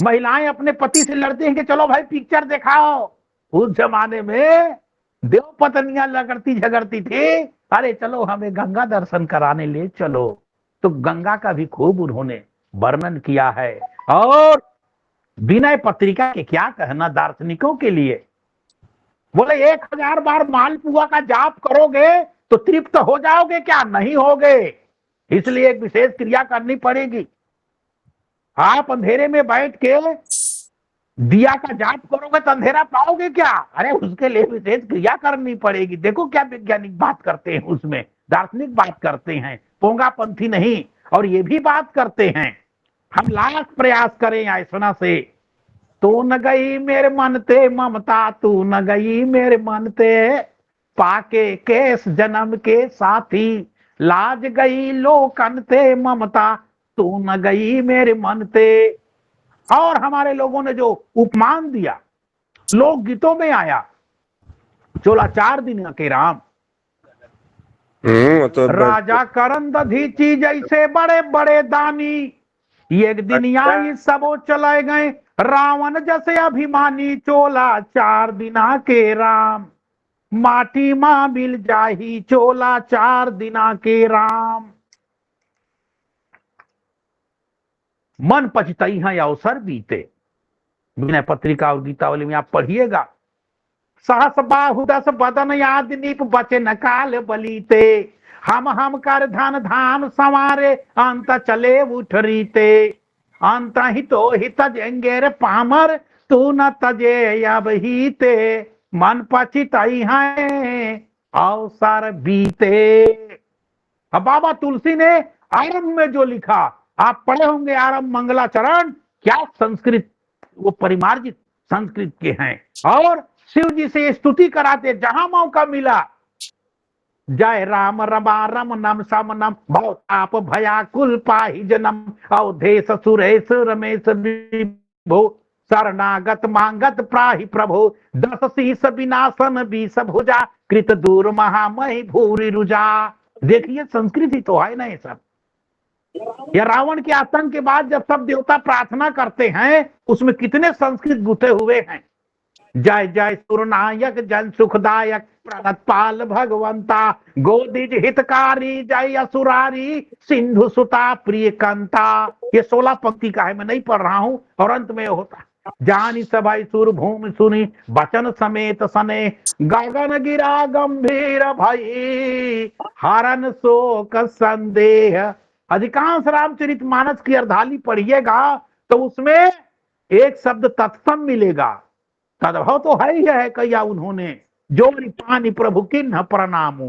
महिलाएं अपने पति से लड़ती हैं कि चलो भाई पिक्चर दिखाओ। उस जमाने में देव पत्नियां लगड़ती झगड़ती थी, अरे चलो हमें गंगा दर्शन कराने ले चलो। तो गंगा का भी खूब उन्होंने वर्णन किया है। और विनय पत्रिका के क्या कहना दार्शनिकों के लिए, बोले 1000 बार मालपुआ का जाप करोगे तो तृप्त हो जाओगे क्या? नहीं होगे, इसलिए एक विशेष क्रिया करनी पड़ेगी। आप अंधेरे में बैठ के दिया का जाप करोगे तो अंधेरा पाओगे क्या? अरे उसके लिए विशेष क्रिया करनी पड़ेगी। देखो क्या वैज्ञानिक बात करते हैं, उसमें दार्शनिक बात करते हैं, पोंगा पंथी नहीं। और ये भी बात करते हैं, हम लाख प्रयास करें ऐसा से, तू न गई मेरे मन ते ममता, तू न गई मेरे मन ते, पाके केस जन्म के साथी, लाज गई लोकन ते ममता, तू न गई मेरे मन ते। और हमारे लोगों ने जो उपमान दिया, लोक गीतों में आया, चोला 4 दिन के राम, तो राजा करन दधीची जैसे बड़े बड़े दानी, एक दिन यहाँ सबो चले गए, रावण जैसे अभिमानी, चोला 4 दिना के राम, माटी मां मिल जाही, चोला 4 दिना के राम। मन पछतई है अवसर बीते। विनय पत्रिका और गीतावली में आप पढ़िएगा, सहस बाहु 10 बदन याद नीप बचन काल बलीते, हम कर धन धाम संवारे, अंत चले उठरीते, अंत ही तो हित जेंगे रे पामर, तू न तजे अब हीते, मन पछतई है अवसर बीते। अब बाबा तुलसी ने आरंभ में जो लिखा, आप पढ़े होंगे आरंभ मंगलाचरण, क्या संस्कृत, वो परिमार्जित संस्कृत के हैं। और शिव जी से स्तुति कराते जहां मौका मिला, जय राम रमा रम नम सम नम, भवताप भयाकुल पाहि जनम, अवधेश सुरेश रमेश विभो, शरणागत मांगत प्राहि प्रभो, 10 शीस विनाशन 20 भुजा, कृत दूर महामहि भूरि रुजा। देखिए संस्कृति तो है ना ये सब। या रावण के आतंक के बाद जब सब देवता प्रार्थना करते हैं, उसमें कितने संस्कृत गुथे हुए हैं। जय जय सुरनायक जन सुखदायक, प्रणतपाल भगवंता, गोदिज हितकारी, जय असुरारी, सिंधु सुता प्रिय कंता। ये 16 पंक्ति का है, मैं नहीं पढ़ रहा हूं। और अंत में होता, जानी सभाई सुर भूमि सुनी, बचन समेत सने, गगन गिरा गंभीर भई, हरन शोक संदेह। अधिकांश रामचरित मानस की अर्धाली पढ़िएगा तो उसमें एक शब्द तत्सम मिलेगा। तद्भव तो है ही है, कहिया उन्होंने, जोरी पानी प्रभु किन्ह प्रणामो,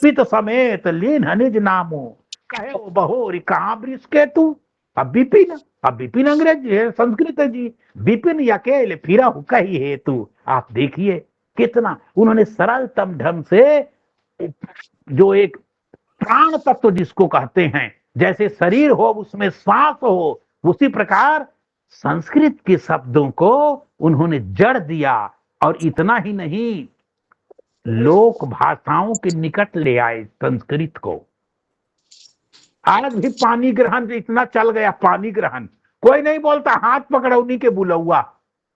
पित समेत लीन निज नामो, कहे ओ बहोरी कहां वृष के तू। अब विपिन अंग्रेजी है, संस्कृत है जी, विपिन अकेले फिरा हु कही है तू। आप देखिए कितना उन्होंने सरलतम ढंग से, जो एक प्राण तत्व जिसको कहते हैं, जैसे शरीर हो उसमें श्वास हो, उसी प्रकार संस्कृत के शब्दों को उन्होंने जड़ दिया। और इतना ही नहीं, लोक भाषाओं के निकट ले आए संस्कृत को। आज भी पानी ग्रहण इतना चल गया, पानी ग्रहण कोई नहीं बोलता, हाथ पकड़ौनी के बुलौआ।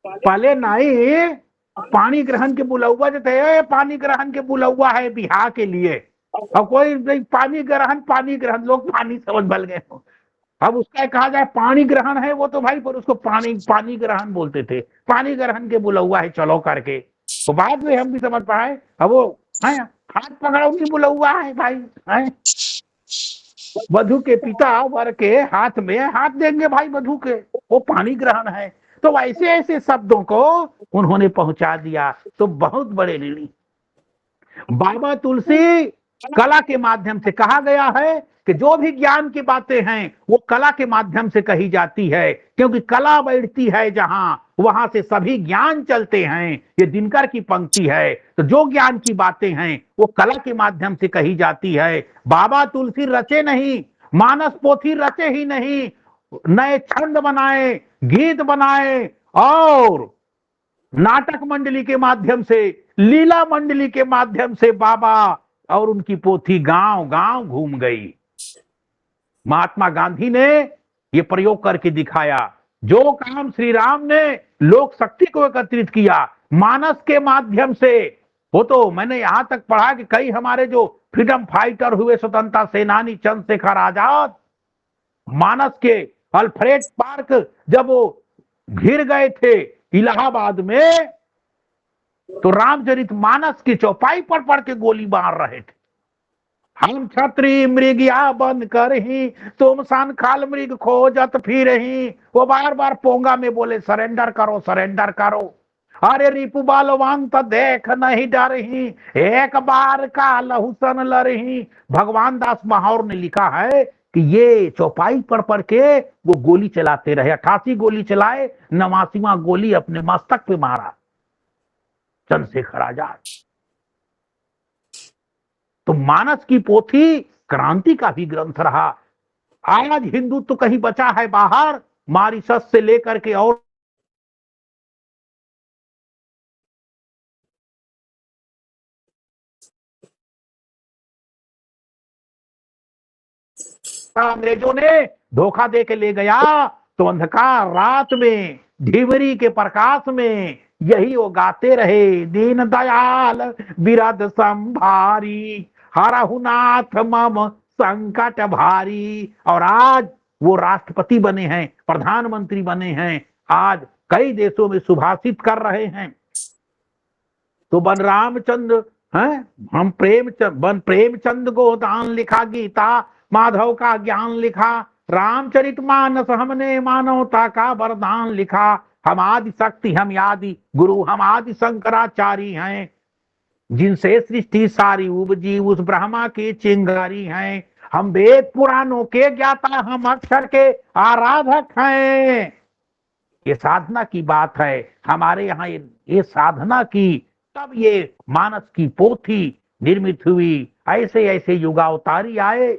पहले नहीं, पानी ग्रहण के बुलौआ जो थे, पानी ग्रहण के बुलौआ है बिहार के लिए। अब कोई पानी ग्रहण लोग पानी समझ बल गए। अब उसका कहा जाए पानी ग्रहण है, वो तो भाई पर उसको पानी ग्रहण बोलते थे, पानी ग्रहण के बुलौआ है चलो करके। तो बाद में हम भी समझ पाए, अब वो हाथ पकड़ो की बुलौआ है भाई, है वधु के पिता वर के हाथ में हाथ देंगे भाई वधु के, वो पानी ग्रहण है। तो ऐसे ऐसे शब्दों को उन्होंने पहुंचा दिया। तो बहुत बड़े ऋणी बाबा तुलसी, कला के माध्यम से कहा गया है कि जो भी ज्ञान की बातें हैं वो कला के माध्यम से कही जाती है, क्योंकि कला बैठती है जहां, वहां से सभी ज्ञान चलते हैं। ये दिनकर की पंक्ति है। तो जो ज्ञान की बातें हैं वो कला के माध्यम से कही जाती है। बाबा तुलसी रचे नहीं, मानस पोथी रचे ही नहीं, नए छंद बनाए, गीत बनाए और नाटक मंडली के माध्यम से, लीला मंडली के माध्यम से बाबा और उनकी पोथी गांव गांव घूम गई। महात्मा गांधी ने यह प्रयोग करके दिखाया। जो काम श्री राम ने लोक शक्ति को एकत्रित किया मानस के माध्यम से, वो तो मैंने यहां तक पढ़ा कि कई हमारे जो फ्रीडम फाइटर हुए, स्वतंत्रता सेनानी चंद्रशेखर आजाद, मानस के अल्फ्रेड पार्क जब वो घिर गए थे इलाहाबाद में, तो रामचरित मानस की चौपाई पर पढ़ के गोली मार रहे थे। हम छत्री मृगिया बन कर ही तुम सन खाल मृग खोजत फिर ही, वो बार बार पोंगा में बोले सरेंडर करो सरेंडर करो। अरे रिपु बालवान तो देख नहीं डर ही, एक बार का लहुसन लरही। भगवान दास माहौर ने लिखा है कि ये चौपाई पर पढ़ के वो गोली चलाते रहे। 88 गोली चलाए, 89वां गोली अपने मस्तक पे मारा चंद्रशेखर आजाद। तो मानस की पोथी क्रांति का भी ग्रंथ रहा। आज हिंदू तो कहीं बचा है बाहर, मॉरिशस से लेकर के और अंग्रेजों ने धोखा दे के ले गया, तो अंधकार रात में ढिबरी के प्रकाश में यही वो गाते रहे, दीन दयाल बिरद संभारी हरहुनाथ मम संकट भारी। और आज वो राष्ट्रपति बने हैं, प्रधानमंत्री बने हैं, आज कई देशों में सुभाषित कर रहे हैं। तो बन रामचंद्र हैं, हम प्रेमचंद को दान लिखा गीता, माधव का ज्ञान लिखा रामचरित मानस, हमने मानवता का वरदान लिखा। हम आदि शक्ति हम आदि गुरु, हम आदि शंकराचार्य हैं, जिनसे सृष्टि सारी उपजी, उस ब्रह्मा की चिंगारी हैं। हम वेद पुराणों के ज्ञाता, हम अक्षर के आराधक हैं। ये साधना की बात है हमारे यहाँ, ये साधना की, तब ये मानस की पोथी निर्मित हुई। ऐसे ऐसे युगावतारी आए।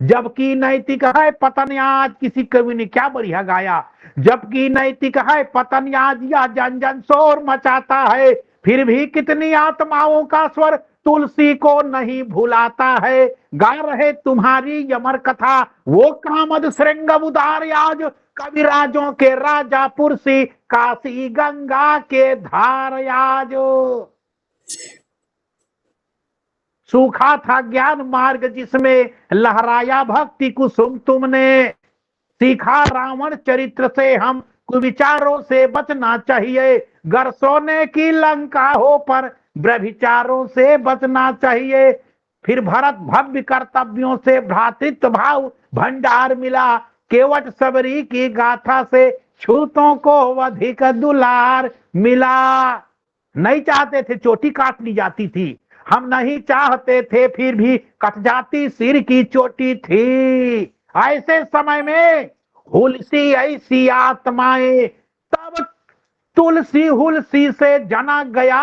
जबकि नैतिक है पतन आज, किसी कवि ने क्या बढ़िया गाया, जबकि नैतिक है पतन आज, या जन जन शोर मचाता है, फिर भी कितनी आत्माओं का स्वर तुलसी को नहीं भुलाता है। गा रहे तुम्हारी यमर कथा वो कामद श्रृंग उदार, आज कविराजों के राजा पुरसी, काशी गंगा के धार आज। सूखा था ज्ञान मार्ग जिसमें लहराया भक्ति कुसुम, तुमने सीखा रावण चरित्र से हम कुविचारों से बचना चाहिए। गर सोने की लंका हो पर व्यभिचारों से बचना चाहिए। फिर भरत भव्य कर्तव्यों से भ्रातृत्व भाव भंडार मिला, केवट सबरी की गाथा से छूतों को अधिक दुलार मिला। नहीं चाहते थे चोटी काट ली जाती थी, हम नहीं चाहते थे फिर भी कट जाती सिर की चोटी थी। ऐसे समय में हुलसी ऐसी आत्माएं, तब तुलसी हुलसी से जना गया।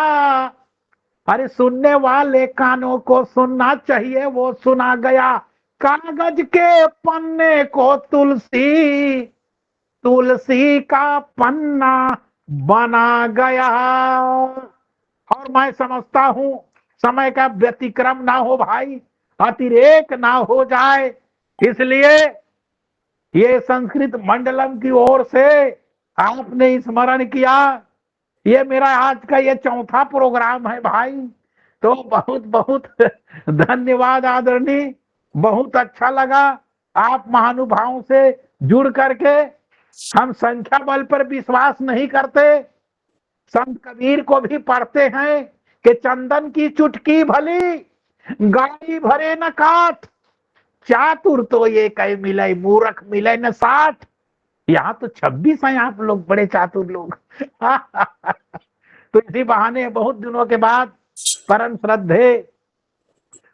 अरे सुनने वाले कानों को सुनना चाहिए, वो सुना गया। कागज के पन्ने को तुलसी, तुलसी का पन्ना बना गया। और मैं समझता हूं समय का व्यतिक्रम ना हो भाई, अतिरेक ना हो जाए, इसलिए ये संस्कृत मंडलम की ओर से आपने स्मरण किया। ये मेरा आज का ये चौथा प्रोग्राम है भाई, तो बहुत बहुत धन्यवाद आदरणीय, बहुत अच्छा लगा आप महानुभावों से जुड़ करके। हम संख्या बल पर विश्वास नहीं करते, संत कबीर को भी पढ़ते हैं कि चंदन की चुटकी भली गाड़ी भरे न काठ, चातुर तो ये कई मिले मूर्ख मिले न 60। यहाँ तो 26 हैं आप लोग, बड़े चातुर लोग। तो इसी बहाने बहुत दिनों के बाद परम श्रद्धे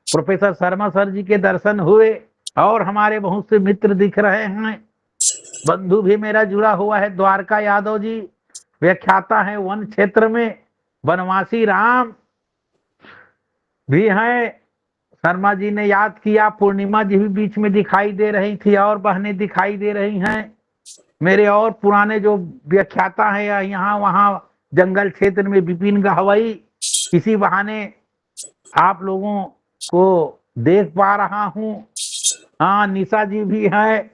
प्रोफेसर शर्मा सर जी के दर्शन हुए, और हमारे बहुत से मित्र दिख रहे हैं। बंधु भी मेरा जुड़ा हुआ है, द्वारका यादव जी व्याख्याता है वन क्षेत्र में, वनवासी राम भी हैं, शर्मा जी ने याद किया, पूर्णिमा जी भी बीच में दिखाई दे रही थी और बहनें दिखाई दे रही हैं। मेरे और पुराने जो व्याख्याता हैं या यहाँ वहाँ जंगल क्षेत्र में विपिन गहवई, इसी बहाने आप लोगों को देख पा रहा हूँ। हाँ, निशा जी भी है,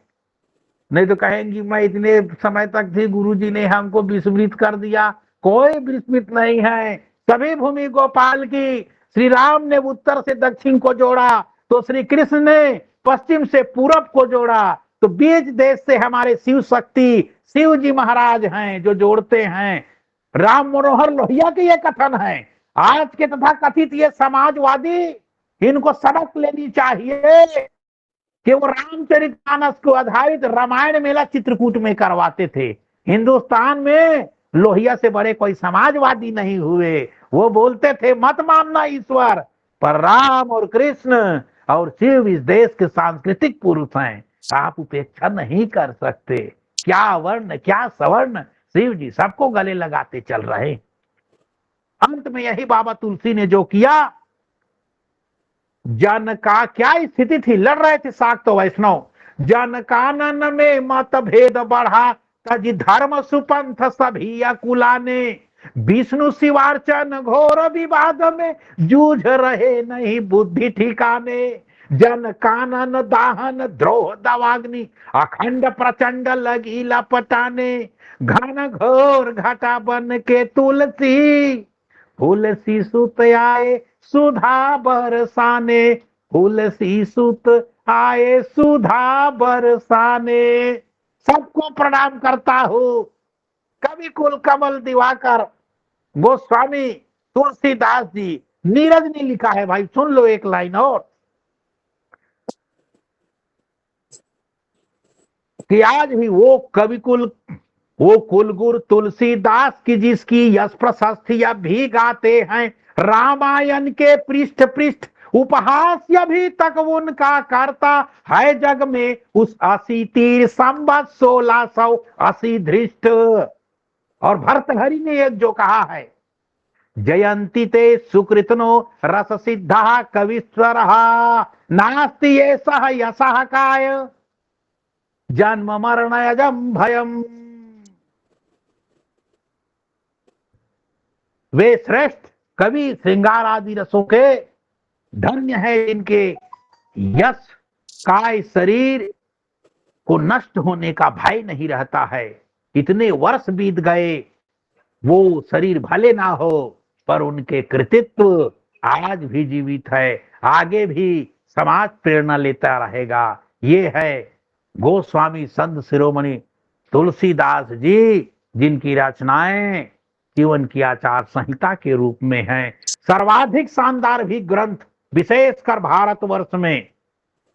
नहीं तो कहेंगी मैं इतने समय तक थी, गुरुजी ने हमको विस्मृत कर दिया। कोई विस्मृत नहीं है, सभी भूमि गोपाल की। श्री राम ने उत्तर से दक्षिण को जोड़ा तो श्री कृष्ण ने पश्चिम से पूरब को जोड़ा, तो बीच देश से हमारे शिव शक्ति शिव जी महाराज हैं जो जोड़ते हैं। राम मनोहर लोहिया की यह कथन है। आज के तथा कथित ये समाजवादी, इनको सबक लेनी चाहिए कि वो रामचरितमानस को आधारित रामायण मेला चित्रकूट में करवाते थे। हिंदुस्तान में लोहिया से बड़े कोई समाजवादी नहीं हुए। वो बोलते थे मत मानना ईश्वर, पर राम और कृष्ण और शिव इस देश के सांस्कृतिक पुरुष हैं, आप उपेक्षा नहीं कर सकते। क्या वर्ण क्या सवर्ण, शिव जी सबको गले लगाते चल रहे। अंत में यही बाबा तुलसी ने जो किया, जन का क्या स्थिति थी, लड़ रहे थे शाक्त वैष्णव। जन कानन में मत भेद बढ़ा, तजी धर्म सुपंथ सभी अकुलाने। विष्णु शिवार्चन घोर विवाद में, जूझ रहे नहीं बुद्धि ठिकाने। जन कानन दाहन द्रोह दवाग्नि, अखंड प्रचंड लगी लपटाने। घन घोर घटा बन के तुलसी, तुलसी सुत आए सुधा बरसाने। तुलसी सुत आए सुधा बरसाने। सबको प्रणाम करता हूँ। कवि कुल कमल दिवाकर गोस्वामी तुलसीदास जी, नीरज ने लिखा है भाई, सुन लो एक लाइन और, कि आज भी वो कवि कुल, वो कुलगुरु तुलसीदास की जिसकी यश प्रशस्तियां भी गाते हैं, रामायण के पृष्ठ पृष्ठ उपहास अभी तक उनका करता है जग में, उस 80 तीर संवत 1680 धृष्ट। और भर्तहरि ने एक जो कहा है, जयंती ते सुकृतनो रस सिद्धा कविश्वर नास्ति ये सह यशः काय, जन्म मरण अजम भयम। वे श्रेष्ठ कवि श्रृंगार आदि रसों के धन्य है, इनके यश काय शरीर को नष्ट होने का भय नहीं रहता है। इतने वर्ष बीत गए, वो शरीर भले ना हो, पर उनके कृतित्व आज भी जीवित है, आगे भी समाज प्रेरणा लेता रहेगा। ये है गोस्वामी संत शिरोमणि तुलसीदास जी, जिनकी रचनाएं जीवन की आचार संहिता के रूप में हैं। सर्वाधिक शानदार भी ग्रंथ, विशेषकर भारतवर्ष में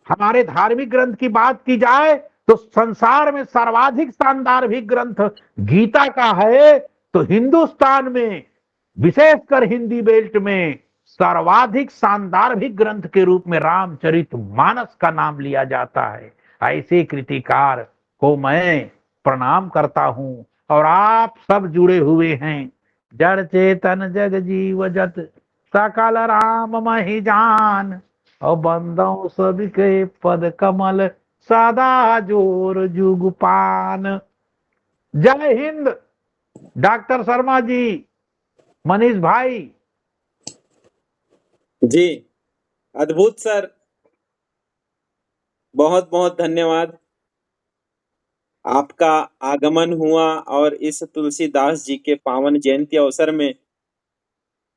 हमारे धार्मिक ग्रंथ की बात की जाए तो संसार में सर्वाधिक शानदार भी ग्रंथ गीता का है, तो हिंदुस्तान में विशेषकर हिंदी बेल्ट में सर्वाधिक शानदार भी ग्रंथ के रूप में रामचरितमानस का नाम लिया जाता है। ऐसे कृतिकार को मैं प्रणाम करता हूं, और आप सब जुड़े हुए हैं। जड़ चेतन जग जीव जत सकल राम महि जान, और बंदों सबके पद कमल सदा जोर जुग पान। जय हिंद। डॉक्टर शर्मा जी, मनीष भाई जी, अद्भुत सर, बहुत बहुत धन्यवाद। आपका आगमन हुआ और इस तुलसीदास जी के पावन जयंती अवसर में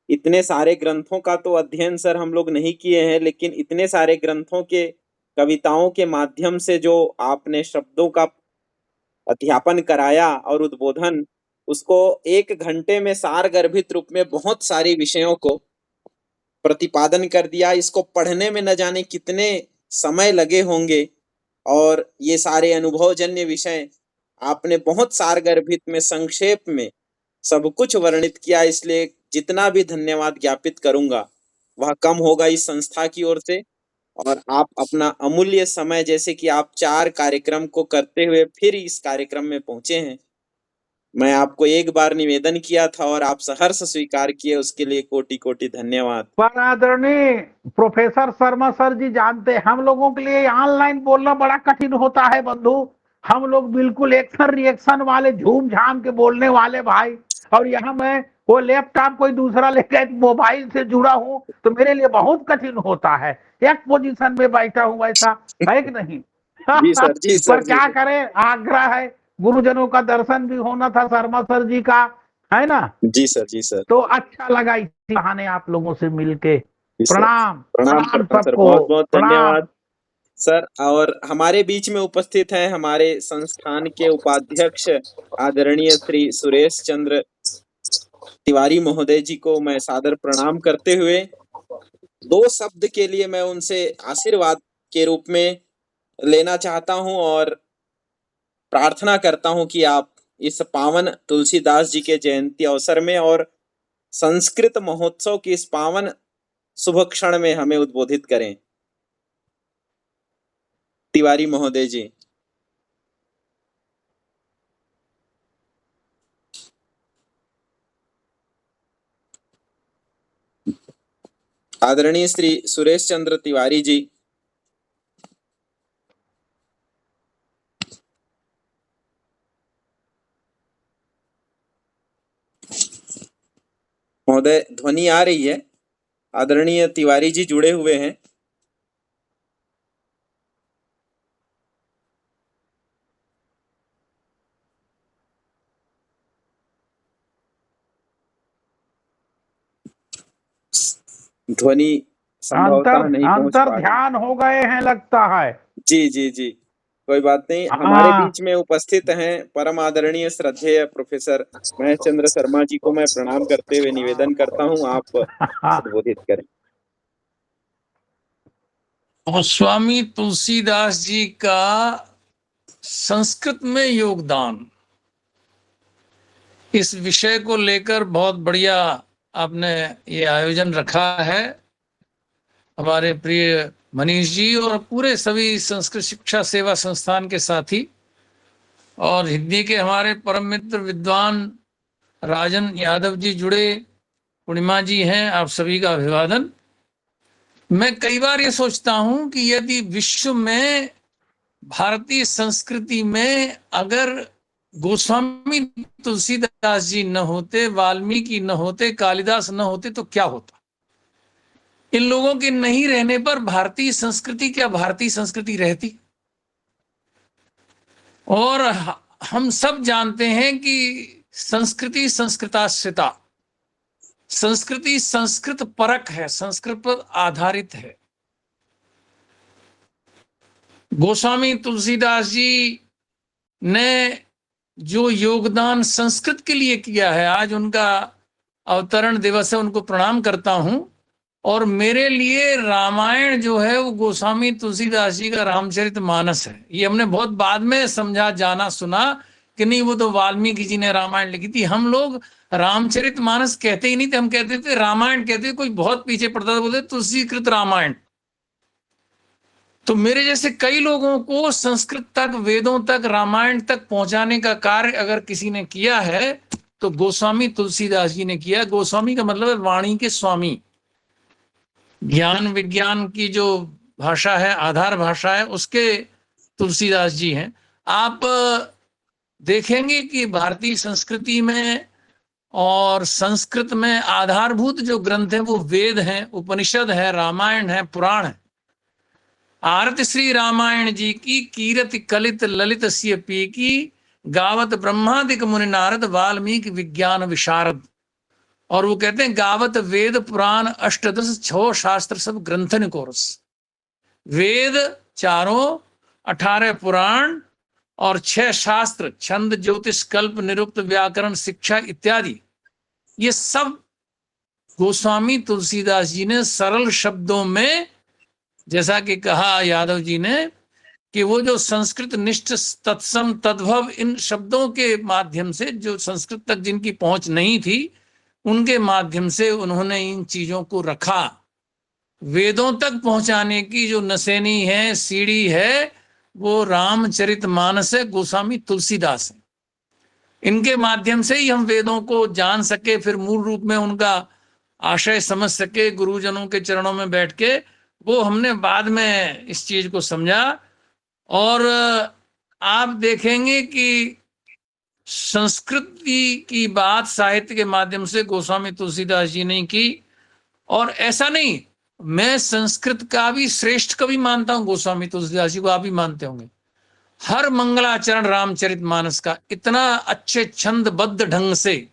इतने सारे ग्रंथों का तो अध्ययन सर हम लोग नहीं किए हैं, लेकिन इतने सारे ग्रंथों के कविताओं के माध्यम से जो आपने शब्दों का अध्यापन कराया और उद्बोधन, उसको 1 घंटे में सार गर्भित रूप में बहुत सारी विषयों को प्रतिपादन कर दिया। इसको पढ़ने में न जाने कितने समय लगे होंगे, और ये सारे अनुभवजन्य विषय आपने बहुत सारगर्भित में संक्षेप में सब कुछ वर्णित किया। इसलिए जितना भी धन्यवाद ज्ञापित करूंगा वह कम होगा इस संस्था की ओर से। और आप अपना अमूल्य समय, जैसे कि आप 4 कार्यक्रम को करते हुए फिर इस कार्यक्रम में पहुंचे हैं, मैं आपको एक बार निवेदन किया था और आप सहर्ष स्वीकार किए, उसके लिए कोटि कोटि धन्यवाद। पर आदरणीय प्रोफेसर शर्मा सर जी जानते हैं हम लोगों के लिए ऑनलाइन बोलना बड़ा कठिन होता है बंधु। हम लोग बिल्कुल एक्शन रिएक्शन वाले झूम झाम के बोलने वाले भाई, और यहाँ मैं वो लैपटॉप कोई दूसरा लेकर मोबाइल से जुड़ा हूँ तो मेरे लिए बहुत कठिन होता है। एक पोजीशन में बैठा हूँ, ऐसा है कि नहीं? जी सर, जी पर सर, जी क्या सर। करें, आग्रह है, गुरुजनों का दर्शन भी होना था शर्मा सर जी का, है ना? जी सर, जी सर, तो अच्छा लगा इसी बहाने आप लोगों से मिलके। जी सर। प्रणाम प्रणाम प्रणाम प्रणाम सर, सबको। बहुत बहुत प्रणाम। धन्यवाद सर। और हमारे बीच में उपस्थित हैं हमारे संस्थान के उपाध्यक्ष आदरणीय श्री सुरेश चंद्र तिवारी महोदय जी को मैं सादर प्रणाम करते हुए 2 शब्द के लिए मैं उनसे आशीर्वाद के रूप में लेना चाहता हूं और प्रार्थना करता हूं कि आप इस पावन तुलसीदास जी के जयंती अवसर में और संस्कृत महोत्सव की इस पावन शुभ क्षण में हमें उद्बोधित करें। तिवारी महोदय जी। आदरणीय श्री सुरेश चंद्र तिवारी जी। महोदय, ध्वनि आ रही है? आदरणीय तिवारी जी जुड़े हुए हैं। ध्वनि अंतर संभवतः नहीं पहुंच अंतर पा रही। ध्यान हो गए हैं लगता है। जी जी जी, कोई बात नहीं। हमारे हाँ। बीच में उपस्थित हैं परम आदरणीय श्रद्धेय प्रोफेसर महेश चंद्र शर्मा जी को मैं प्रणाम करते हुए निवेदन करता हूं, आप उद्बोधित करें। और स्वामी तुलसीदास जी का संस्कृत में योगदान, इस विषय को लेकर बहुत बढ़िया आपने ये आयोजन रखा है। हमारे प्रिय मनीष जी और पूरे सभी संस्कृत शिक्षा सेवा संस्थान के साथी और हिंदी के हमारे परम मित्र विद्वान राजन यादव जी जुड़े, पूर्णिमा जी हैं, आप सभी का अभिवादन। मैं कई बार ये सोचता हूं कि यदि विश्व में भारतीय संस्कृति में अगर गोस्वामी तुलसीदास जी न होते, वाल्मीकि न होते, कालिदास न होते तो क्या होता? इन लोगों के नहीं रहने पर भारतीय संस्कृति क्या भारतीय संस्कृति रहती? और हम सब जानते हैं कि संस्कृति संस्कृताश्रिता, संस्कृति संस्कृत परक है, संस्कृत पर आधारित है। गोस्वामी तुलसीदास जी ने जो योगदान संस्कृत के लिए किया है, आज उनका अवतरण दिवस है, उनको प्रणाम करता हूं। और मेरे लिए रामायण जो है वो गोस्वामी तुलसीदास जी का रामचरितमानस है। ये हमने बहुत बाद में समझा, जाना, सुना कि नहीं वो तो वाल्मीकि जी ने रामायण लिखी थी। हम लोग रामचरितमानस कहते ही नहीं थे, हम कहते थे रामायण कहते थे, कोई बहुत पीछे पड़ता था बोलते तुलसीकृत रामायण। तो मेरे जैसे कई लोगों को संस्कृत तक, वेदों तक, रामायण तक पहुंचाने का कार्य अगर किसी ने किया है तो गोस्वामी तुलसीदास जी ने किया। गोस्वामी का मतलब है वाणी के स्वामी। ज्ञान विज्ञान की जो भाषा है, आधार भाषा है, उसके तुलसीदास जी हैं। आप देखेंगे कि भारतीय संस्कृति में और संस्कृत में आधारभूत जो ग्रंथ है वो वेद हैं, उपनिषद है, रामायण है, पुराण है। आरत श्री रामायण जी की कीरति कलित ललित सिय पी की, गावत ब्रह्मादिक मुनि नारद वाल्मीकि विज्ञान विशारद। और वो कहते हैं गावत वेद पुराण अष्टदश 6 शास्त्र सब ग्रंथन कोरस। वेद चारों, 18 पुराण और 6 शास्त्र, छंद, ज्योतिष, कल्प, निरुक्त, व्याकरण, शिक्षा इत्यादि, ये सब गोस्वामी तुलसीदास जी ने सरल शब्दों में, जैसा कि कहा यादव जी ने, कि वो जो संस्कृत निष्ठ तत्सम तद्भव, इन शब्दों के माध्यम से, जो संस्कृत तक जिनकी पहुंच नहीं थी उनके माध्यम से उन्होंने इन चीजों को रखा। वेदों तक पहुंचाने की जो नसेनी है, सीढ़ी है, वो रामचरितमानस है, गोस्वामी तुलसीदास है। इनके माध्यम से ही हम वेदों को जान सके, फिर मूल रूप में उनका आशय समझ सके गुरुजनों के चरणों में बैठ के। वो हमने बाद में इस चीज को समझा। और आप देखेंगे कि संस्कृति की बात साहित्य के माध्यम से गोस्वामी तुलसीदास जी ने की। और ऐसा नहीं, मैं संस्कृत का भी श्रेष्ठ कवि मानता हूं गोस्वामी तुलसीदास जी को, आप भी मानते होंगे। हर मंगलाचरण रामचरितमानस का इतना अच्छे छंदबद्ध ढंग से,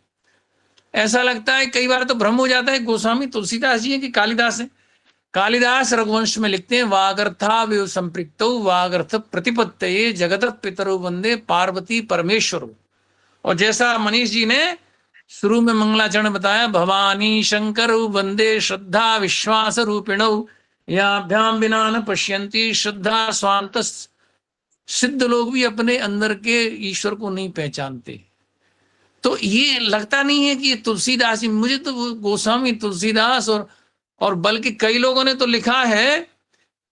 ऐसा लगता है कई बार तो भ्रम हो जाता है गोस्वामी तुलसीदास जी हैं कि कालिदास हैं। कालिदास रघुवंश में लिखते हैं, वागर्था संपृक्तौ वागर्थ प्रतिपत्तये जगत पितरौ वंदे पार्वती परमेश्वर। और जैसा मनीष जी ने शुरू में मंगलाचरण बताया, भवानी शंकर वंदे श्रद्धा विश्वास रूपिणौ याभ्याम बिना न पश्यंती श्रद्धा स्वांत। सिद्ध लोग भी अपने अंदर के ईश्वर को नहीं पहचानते। तो ये लगता नहीं है कि ये तुलसीदास जी, मुझे तो गोस्वामी तुलसीदास और बल्कि कई लोगों ने तो लिखा है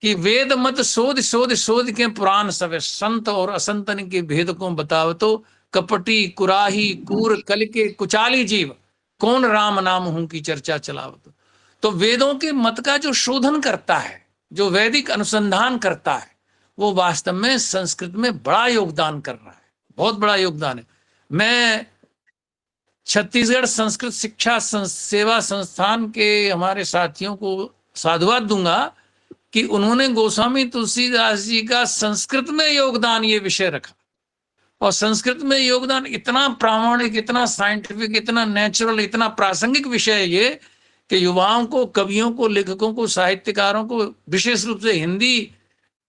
कि वेद मत शोध शोध शोध के पुराण सवे, संत और असंतन के भेद को बताव तो कपटी कुराही कूर कल के कुचाली जीव कौन राम नाम हूं की चर्चा चलावत। तो वेदों के मत का जो शोधन करता है, जो वैदिक अनुसंधान करता है, वो वास्तव में संस्कृत में बड़ा योगदान कर रहा है, बहुत बड़ा योगदान है। मैं छत्तीसगढ़ संस्कृत शिक्षा सेवा संस्थान के हमारे साथियों को साधुवाद दूंगा कि उन्होंने गोस्वामी तुलसीदास जी का संस्कृत में योगदान ये विषय रखा। और संस्कृत में योगदान इतना प्रामाणिक, इतना साइंटिफिक, इतना नेचुरल, इतना प्रासंगिक विषय है ये कि युवाओं को, कवियों को, लेखकों को, साहित्यकारों को, विशेष रूप से हिंदी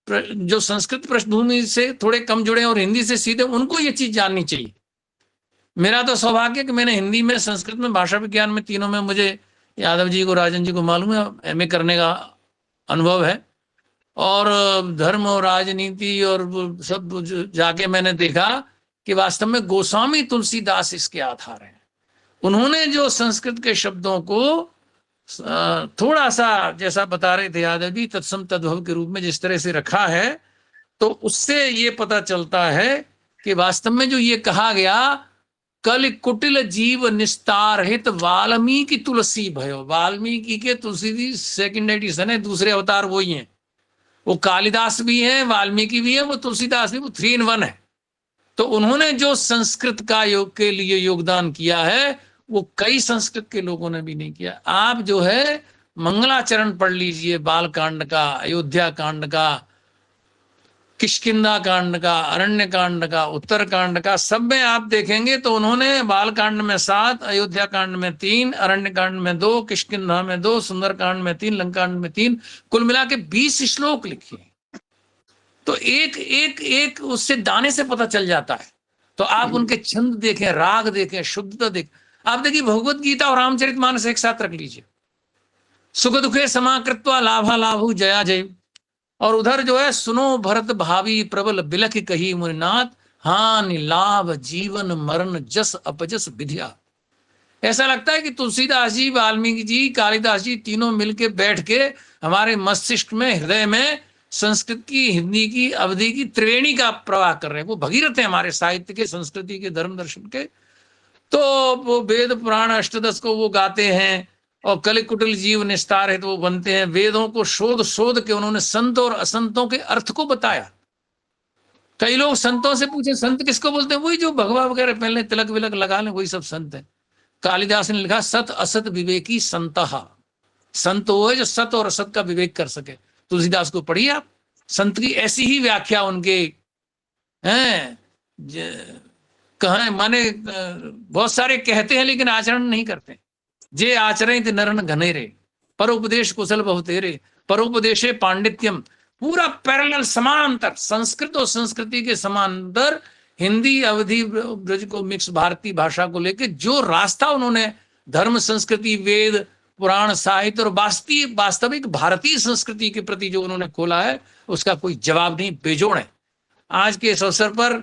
जो संस्कृत पृष्ठभूमि से थोड़े कम जुड़े और हिंदी से सीधे, उनको ये चीज जाननी चाहिए। मेरा तो सौभाग्य कि मैंने हिंदी में, संस्कृत में, भाषा विज्ञान में, तीनों में मुझे यादव जी को, राजन जी को मालूम है, एमए करने का अनुभव है। और धर्म और राजनीति और सब जाके मैंने देखा कि वास्तव में गोस्वामी तुलसीदास इसके आधार हैं। उन्होंने जो संस्कृत के शब्दों को थोड़ा सा, जैसा बता रहे थे यादव जी, तत्सम तद्भव के रूप में जिस तरह से रखा है, तो उससे ये पता चलता है कि वास्तव में जो ये कहा गया, कल कुटिल जीव निस्तार हित वाल्मीकि तुलसी भयो। वाल्मीकि के तुलसी जी सेकंड एडिशन है, दूसरे अवतार वही हैं। वो कालिदास भी है, वाल्मीकि भी है, वो तुलसीदास भी, वो 3 in 1 है। तो उन्होंने जो संस्कृत का योग के लिए योगदान किया है, वो कई संस्कृत के लोगों ने भी नहीं किया। आप जो है मंगलाचरण पढ़ लीजिए, बाल कांड का, अयोध्या कांड का, किष्किंधा कांड का, अरण्य कांड का, उत्तर कांड का, सब में आप देखेंगे तो उन्होंने बाल कांड में 7, अयोध्या कांड में 3, अरण्य कांड में 2, किष्किंधा में 2, सुंदर कांड में 3, लंका कांड में 3, कुल मिला के 20 श्लोक लिखे। तो एक एक एक उससे दाने से पता चल जाता है। तो आप उनके छंद देखें, राग देखें, शुद्धता देखें। आप देखिए भगवत गीता और रामचरितमानस एक साथ रख लीजिए, सुख दुखे समाकृत्वा लाभा लाभु जया जय। और उधर जो है, सुनो भरत भावी प्रबल बिलख कही मुनिनाथ, हानि लाभ जीवन मरण जस अपजस विधिया। ऐसा लगता है कि तुलसीदास जी, वाल्मीकि जी, कालिदास जी तीनों मिलके बैठ के हमारे मस्तिष्क में, हृदय में संस्कृत की, हिंदी की, अवधि की त्रिवेणी का प्रवाह कर रहे हैं। वो भगीरथ है हमारे साहित्य के, संस्कृति के, धर्म दर्शन के। तो वो वेद पुराण अष्टदश को वो गाते हैं और कलिकुटिल जीव निस्तार है तो वो बनते हैं। वेदों को शोध शोध के उन्होंने संत और असंतों के अर्थ को बताया। कई लोग संतों से पूछे, संत किसको बोलते हैं? वही जो भगवा वगैरह पहले तिलक विलक लगा लें, वही सब संत है। कालिदास ने लिखा, सत असत विवेकी संतहा। संत वो है जो सत और असत का विवेक कर सके। तुलसीदास को पढ़िए आप, संत की ऐसी ही व्याख्या उनके हैं। कहा माने बहुत सारे कहते हैं लेकिन आचरण नहीं करते। जे आचरण नरन घनेरे, परोपदेश कुशल बहुतेरे, परोपदेशे पांडित्यम। पूरा पैरेलल, समांतर, संस्कृत और संस्कृति के समांतर हिंदी, अवधि, ब्रज को मिक्स भारतीय भाषा को लेके जो रास्ता उन्होंने धर्म, संस्कृति, वेद, पुराण, साहित्य और वास्तविक भारतीय संस्कृति के प्रति जो उन्होंने खोला है, उसका कोई जवाब नहीं, बेजोड़ है। आज के इस अवसर पर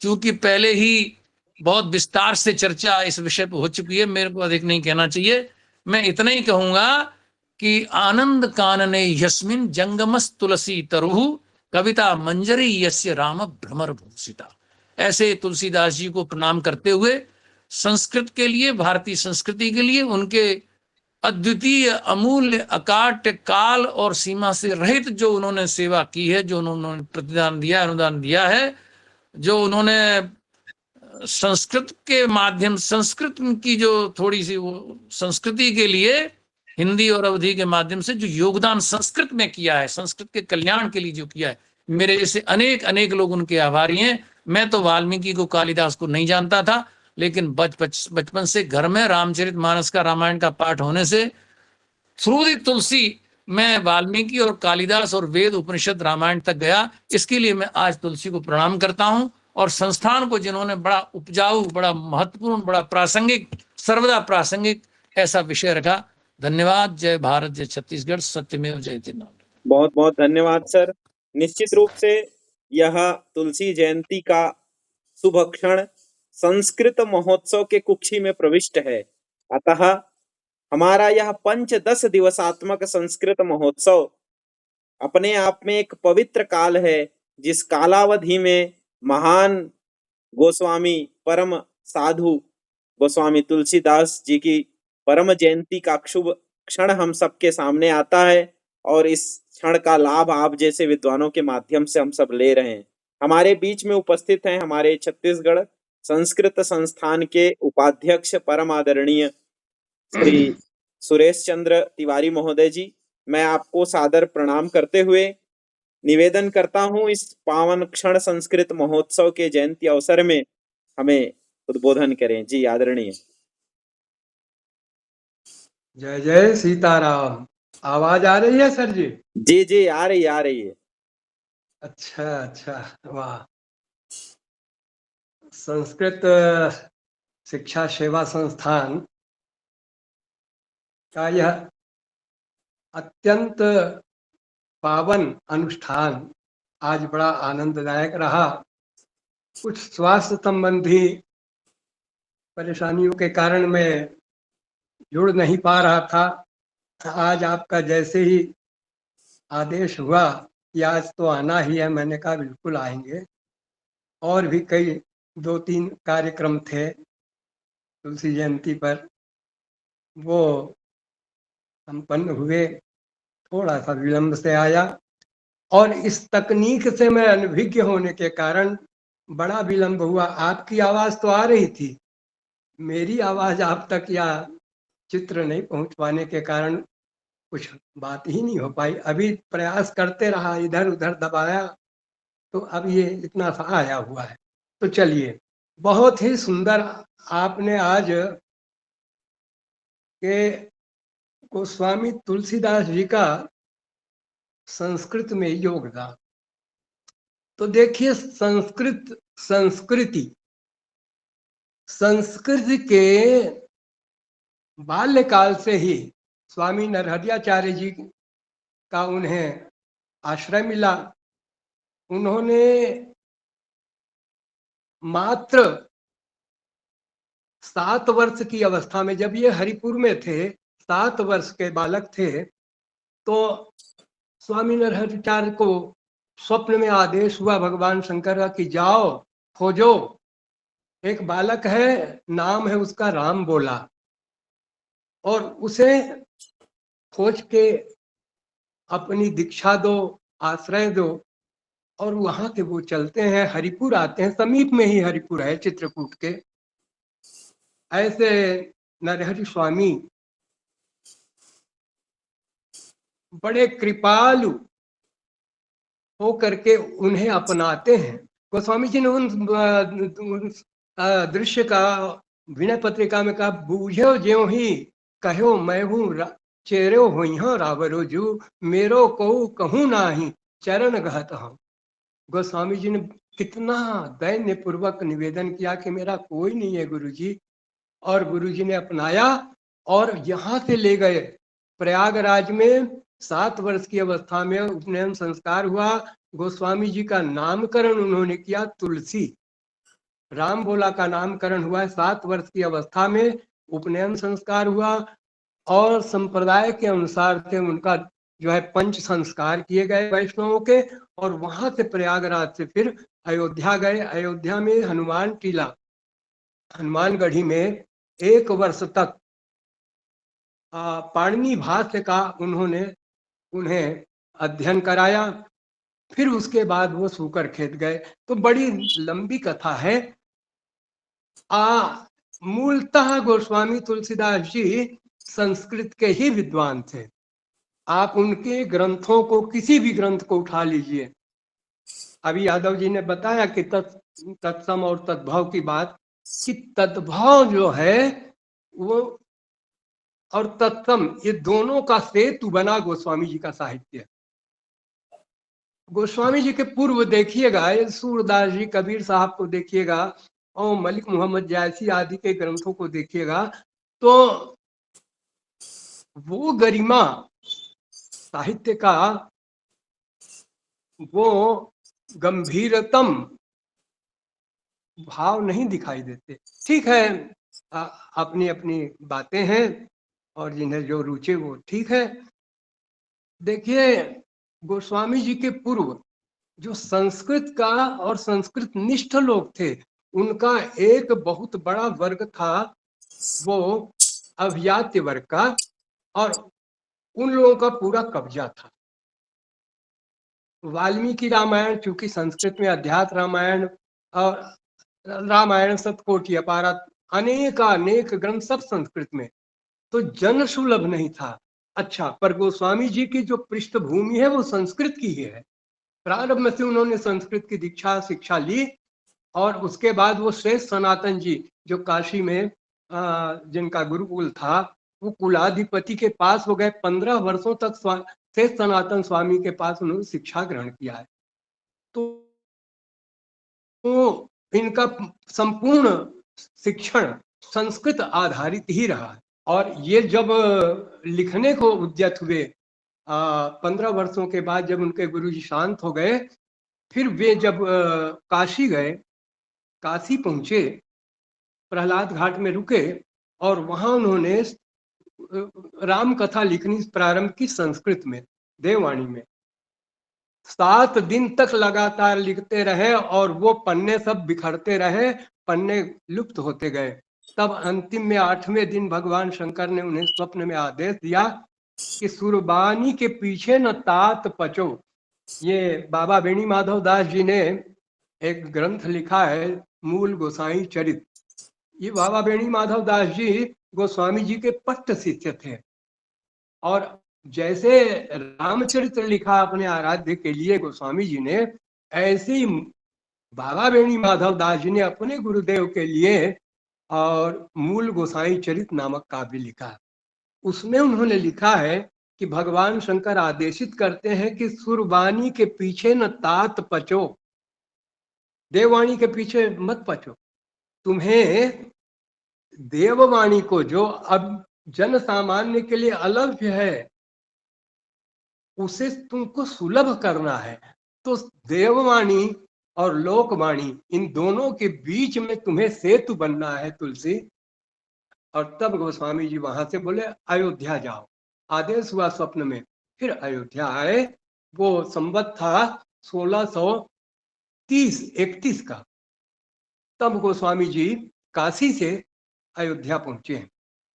चूंकि पहले ही बहुत विस्तार से चर्चा इस विषय पर हो चुकी है, मेरे को अधिक नहीं कहना चाहिए। मैं इतना ही कहूंगा कि आनंद कानने यस्मिन जंगमस तुलसी तरुहु, कविता मंजरी यस्य राम भ्रमर भूषिता। ऐसे तुलसीदास जी को प्रणाम करते हुए संस्कृत के लिए, भारतीय संस्कृति के लिए, उनके अद्वितीय, अमूल्य, अकाट्य, काल और सीमा से रहित जो उन्होंने सेवा की है, जो उन्होंने प्रतिदान दिया, अनुदान दिया है, जो उन्होंने संस्कृत के माध्यम, संस्कृत की जो थोड़ी सी वो संस्कृति के लिए हिंदी और अवधी के माध्यम से जो योगदान संस्कृत में किया है, संस्कृत के कल्याण के लिए जो किया है, मेरे जैसे अनेक अनेक लोग उनके आभारी हैं। मैं तो वाल्मीकि को, कालिदास को नहीं जानता था, लेकिन बचपन से घर में रामचरितमानस का, रामायण का पाठ होने से थ्रू दी तुलसी मैं वाल्मीकि और कालिदास और वेद, उपनिषद, रामायण तक गया। इसके लिए मैं आज तुलसी को प्रणाम करता हूं, और संस्थान को जिन्होंने बड़ा उपजाऊ, बड़ा महत्वपूर्ण, बड़ा प्रासंगिक, सर्वदा प्रासंगिक ऐसा विषय रखा। धन्यवाद। जय भारत, जय छत्तीसगढ़, सत्यमेव जयते। बहुत बहुत धन्यवाद सर। निश्चित रूप से यह तुलसी जयंती का शुभ क्षण संस्कृत महोत्सव के कुक्षी में प्रविष्ट है। अतः हमारा यह 5-10 दिवसात्मक संस्कृत महोत्सव अपने आप में एक पवित्र काल है, जिस कालावधि में महान गोस्वामी, परम साधु गोस्वामी तुलसीदास जी की परम जयंती का शुभ क्षण हम सबके सामने आता है, और इस क्षण का लाभ आप जैसे विद्वानों के माध्यम से हम सब ले रहे हैं। हमारे बीच में उपस्थित हैं हमारे छत्तीसगढ़ संस्कृत संस्थान के उपाध्यक्ष परम आदरणीय श्री सुरेश चंद्र तिवारी महोदय जी। मैं आपको सादर प्रणाम करते हुए निवेदन करता हूं, इस पावन क्षण संस्कृत महोत्सव के जयंती अवसर में हमें उद्बोधन करें। जी आदरणीय। जय जय सीताराम। आवाज आ रही है सर जी? जी जी आ रही है। अच्छा, वाह। संस्कृत शिक्षा सेवा संस्थान का यह अत्यंत पावन अनुष्ठान आज बड़ा आनंददायक रहा। कुछ स्वास्थ्य संबंधी परेशानियों के कारण मैं जुड़ नहीं पा रहा था। आज आपका जैसे ही आदेश हुआ कि आज तो आना ही है, मैंने कहा बिल्कुल आएंगे। और भी कई 2-3 कार्यक्रम थे तुलसी जयंती पर, वो संपन्न हुए। थोड़ा सा विलंब से आया, और इस तकनीक से मैं अनभिज्ञ होने के कारण बड़ा विलंब हुआ। आपकी आवाज तो आ रही थी, मेरी आवाज आप तक या चित्र नहीं पहुंच पाने के कारण कुछ बात ही नहीं हो पाई। अभी प्रयास करते रहा, इधर उधर दबाया, तो अब ये इतना सा आया हुआ है। तो चलिए, बहुत ही सुंदर आपने आज के गोस्वामी तुलसीदास जी का संस्कृत में योगदान। तो देखिए, संस्कृति संस्कृत के बाल्यकाल से ही स्वामी नरहरियाचार्य जी का उन्हें आश्रय मिला। उन्होंने मात्र 7 वर्ष की अवस्था में, जब ये हरिपुर में थे, 7 वर्ष के बालक थे, तो स्वामी नरहरियाचार्य को स्वप्न में आदेश हुआ भगवान शंकर का कि जाओ खोजो, एक बालक है, नाम है उसका राम बोला, और उसे खोज के अपनी दीक्षा दो, आश्रय दो। और वहां के वो चलते हैं, हरिपुर आते हैं, समीप में ही हरिपुर है चित्रकूट के। ऐसे नरहरि स्वामी बड़े कृपालु हो करके उन्हें अपनाते हैं। गोस्वामी जी ने उन दृश्य का विनय पत्रिका में कहा, बूझो ज्यों ही कहो मैं हूँ चेरो हुई हो रावरो जू, मेरो को कहूँ नाही चरण गहत हूँ। गोस्वामी जी ने कितना दैन्य पूर्वक निवेदन किया कि मेरा कोई नहीं है गुरुजी, और गुरुजी ने अपनाया और यहाँ से ले गए प्रयागराज में। 7 वर्ष की अवस्था में उपनयन संस्कार हुआ। गोस्वामी जी का नामकरण उन्होंने किया तुलसी, राम भोला का नामकरण हुआ। 7 वर्ष की अवस्था में उपनयन संस्कार हुआ, और संप्रदाय के अनुसार से उनका जो है पंच संस्कार किए गए वैष्णवों के, और वहां से प्रयागराज से फिर अयोध्या गए। अयोध्या में हनुमान टीला, हनुमानगढ़ी में 1 वर्ष तक पाणिनि भाष्य का उन्हें अध्ययन कराया। फिर उसके बाद वो सूकर खेत गए। तो बड़ी लंबी कथा है। मूलतः गोस्वामी तुलसीदास जी संस्कृत के ही विद्वान थे। आप उनके ग्रंथों को, किसी भी ग्रंथ को उठा लीजिए। अभी यादव जी ने बताया कि तत्सम और तद्भव की बात, कि तद्भव जो है वो और तत्सम, ये दोनों का सेतु बना गोस्वामी जी का साहित्य। गोस्वामी जी के पूर्व देखिएगा, सूरदास जी, कबीर साहब को देखिएगा, और मलिक मोहम्मद जायसी आदि के ग्रंथों को देखिएगा, तो वो गरिमा साहित्य का, वो गंभीरतम भाव नहीं दिखाई देते। ठीक है, अपनी अपनी बातें हैं, और जिन्हें जो रुचे वो ठीक है। देखिए, गोस्वामी जी के पूर्व जो संस्कृत का और संस्कृत निष्ठ लोग थे, उनका एक बहुत बड़ा वर्ग था, वो अभिजात्य वर्ग का, और उन लोगों का पूरा कब्जा था। वाल्मीकि रामायण, चूंकि संस्कृत में अध्यात्म रामायण और रामायण सतकोटि अपारा, अनेक ग्रंथ सब संस्कृत में, तो जन सुलभ नहीं था। अच्छा, पर गोस्वामी जी की जो पृष्ठभूमि है वो संस्कृत की ही है। प्रारंभ में से उन्होंने संस्कृत की दीक्षा शिक्षा ली, और उसके बाद वो श्रेष्ठ सनातन जी, जो काशी में जिनका गुरुकुल था, वो कुलाधिपति के पास हो गए। 15 वर्षों तक श्रेष्ठ सनातन स्वामी के पास उन्होंने शिक्षा ग्रहण किया है। तो इनका संपूर्ण शिक्षण संस्कृत आधारित ही रहा है। और ये जब लिखने को उद्यत हुए 15 वर्षों के बाद, जब उनके गुरुजी शांत हो गए, फिर वे जब काशी गए, काशी पहुंचे, प्रहलाद घाट में रुके, और वहां उन्होंने राम कथा लिखनी प्रारंभ की संस्कृत में, देववाणी में। 7 दिन तक लगातार लिखते रहे, और वो पन्ने सब बिखरते रहे, पन्ने लुप्त होते गए। तब अंतिम में 8वें दिन भगवान शंकर ने उन्हें स्वप्न में आदेश दिया कि सुरबानी के पीछे न तात पचो। ये बाबा वेणी माधव दास जी ने एक ग्रंथ लिखा है, मूल गोसाई चरित। ये बाबा वेणी माधव दास जी गोस्वामी जी के पट्ट शिष्य थे, और जैसे रामचरित्र लिखा अपने आराध्य के लिए गोस्वामी जी ने, ऐसे ही बाबा वेणी माधव दास जी ने अपने गुरुदेव के लिए और मूल गोसाई चरित नामक काव्य लिखा। उसमें उन्होंने लिखा है कि भगवान शंकर आदेशित करते हैं कि सुरबानी के पीछे न तात पचो, देववाणी के पीछे मत पचो। तुम्हें देववाणी को, जो अब जन सामान्य के लिए अलभ्य है, उसे तुमको सुलभ करना है। तो देववाणी और लोकवाणी, इन दोनों के बीच में तुम्हें सेतु बनना है तुलसी। और तब गोस्वामी जी वहां से बोले अयोध्या जाओ, आदेश हुआ स्वप्न में। फिर अयोध्या आए। वो संवत था 1630-31 का। तब गोस्वामी जी काशी से अयोध्या पहुंचे,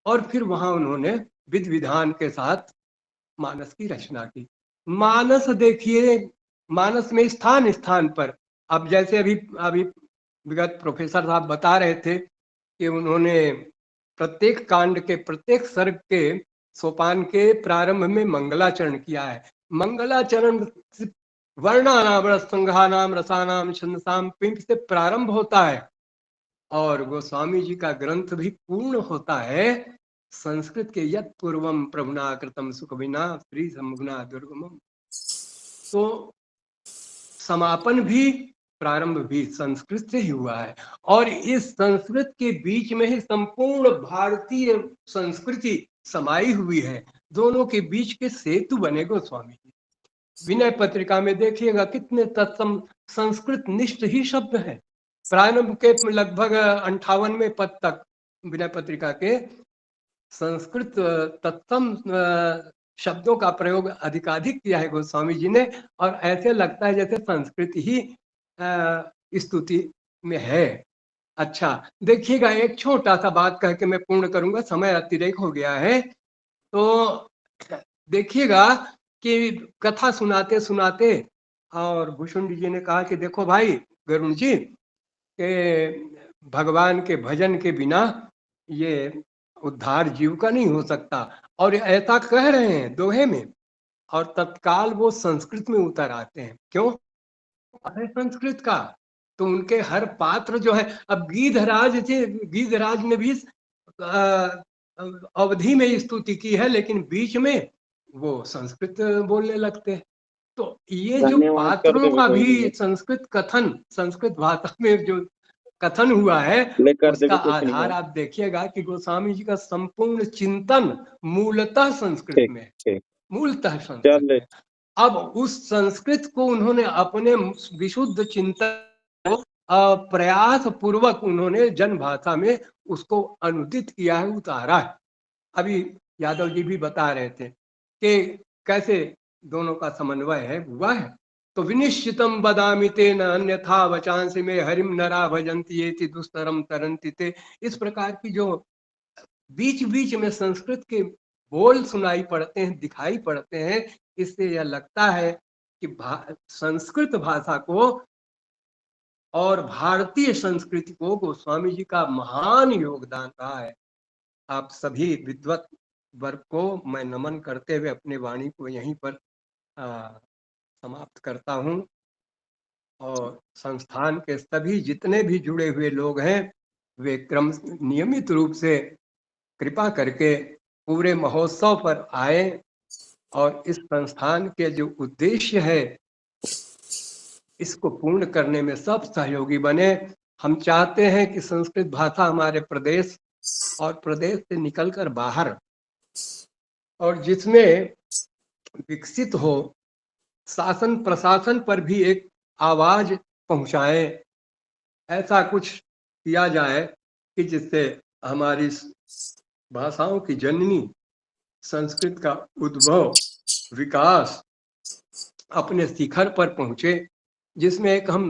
और फिर वहां उन्होंने विधि विधान के साथ मानस की रचना की। मानस देखिए, मानस में स्थान स्थान पर, अब जैसे अभी विगत प्रोफेसर साहब बता रहे थे कि उन्होंने प्रत्येक कांड के, प्रत्येक सर्ग के सोपान के प्रारंभ में मंगलाचरण किया है। मंगलाचरण वर्णानाम संघानाम रसानाम छंदसाम पिंक से प्रारंभ होता है, और गोस्वामी जी का ग्रंथ भी पूर्ण होता है संस्कृत के यत् पूर्वम प्रभुना कृतम सुख विना श्री समुगना दुर्गमम। तो समापन भी, प्रारंभ भी संस्कृत से ही हुआ है, और इस संस्कृत के बीच में ही संपूर्ण भारतीय संस्कृति समाई हुई है। दोनों के बीच के सेतु बने गोस्वामी जी। विनय पत्रिका में देखिएगा कितने तत्सम संस्कृत निष्ठ ही शब्द है। प्रारंभ के लगभग 58वें पद तक विनय पत्रिका के संस्कृत तत्सम शब्दों का प्रयोग अधिकाधिक किया है गोस्वामी जी ने, और ऐसे लगता है जैसे संस्कृत ही स्तुति में है। अच्छा, देखिएगा, एक छोटा सा बात कह के मैं पूर्ण करूंगा, समय अतिरेक हो गया है। तो देखिएगा कि कथा सुनाते सुनाते और भूषुंडी जी ने कहा कि देखो भाई गरुण जी, के भगवान के भजन के बिना ये उद्धार जीव का नहीं हो सकता, और ऐसा कह रहे हैं दोहे में, और तत्काल वो संस्कृत में उतर आते हैं। क्यों? है संस्कृत का, तो उनके हर पात्र जो है, अब गीधराज थे, गीधराज ने भी अवधि में स्तुति की है, लेकिन बीच में वो संस्कृत बोलने लगते हैं। तो ये जो धन्यवाद कर पात्रों दे का भूषण जी भी संस्कृत कथन, संस्कृत भाषा में जो कथन हुआ है, ले कर दे उसका भी कुछ नहीं आधार है। आप देखिएगा कि गोस्वामी जी का संपूर्ण चिंतन मूलतः संस्कृत ठीक में है, ठीक। मूलतः संस्कृत चल में। अब उस संस्कृत को उन्होंने अपने विशुद्ध चिंतन को प्रयास पूर्वक उन्होंने जन भाषा में उसको अनुदित किया है, उतारा है। अभी यादव जी भी बता रहे थे कि कैसे दोनों का समन्वय है, हुआ है। तो विनिश्चितम बदामि ते न अन्यथा वचांसि में हरिम नरा भजन्ति येति दुस्तरम तरन्ति ते। इस प्रकार की जो बीच बीच में संस्कृत के बोल सुनाई पड़ते हैं, दिखाई पड़ते हैं, इससे यह लगता है कि संस्कृत भाषा को और भारतीय संस्कृति को गोस्वामी जी का महान योगदान रहा है। आप सभी विद्वत वर्ग को मैं नमन करते हुए अपने वाणी को यहीं पर समाप्त करता हूं, और संस्थान के सभी जितने भी जुड़े हुए लोग हैं वे क्रम नियमित रूप से कृपा करके पूरे महोत्सव पर आए, और इस संस्थान के जो उद्देश्य है इसको पूर्ण करने में सब सहयोगी बने। हम चाहते हैं कि संस्कृत भाषा हमारे प्रदेश और प्रदेश से निकलकर बाहर, और जिसमें विकसित हो, शासन प्रशासन पर भी एक आवाज पहुंचाए, ऐसा कुछ किया जाए कि जिससे हमारी भाषाओं की जननी संस्कृत का उद्भव, विकास अपने शिखर पर पहुंचे, जिसमें एक हम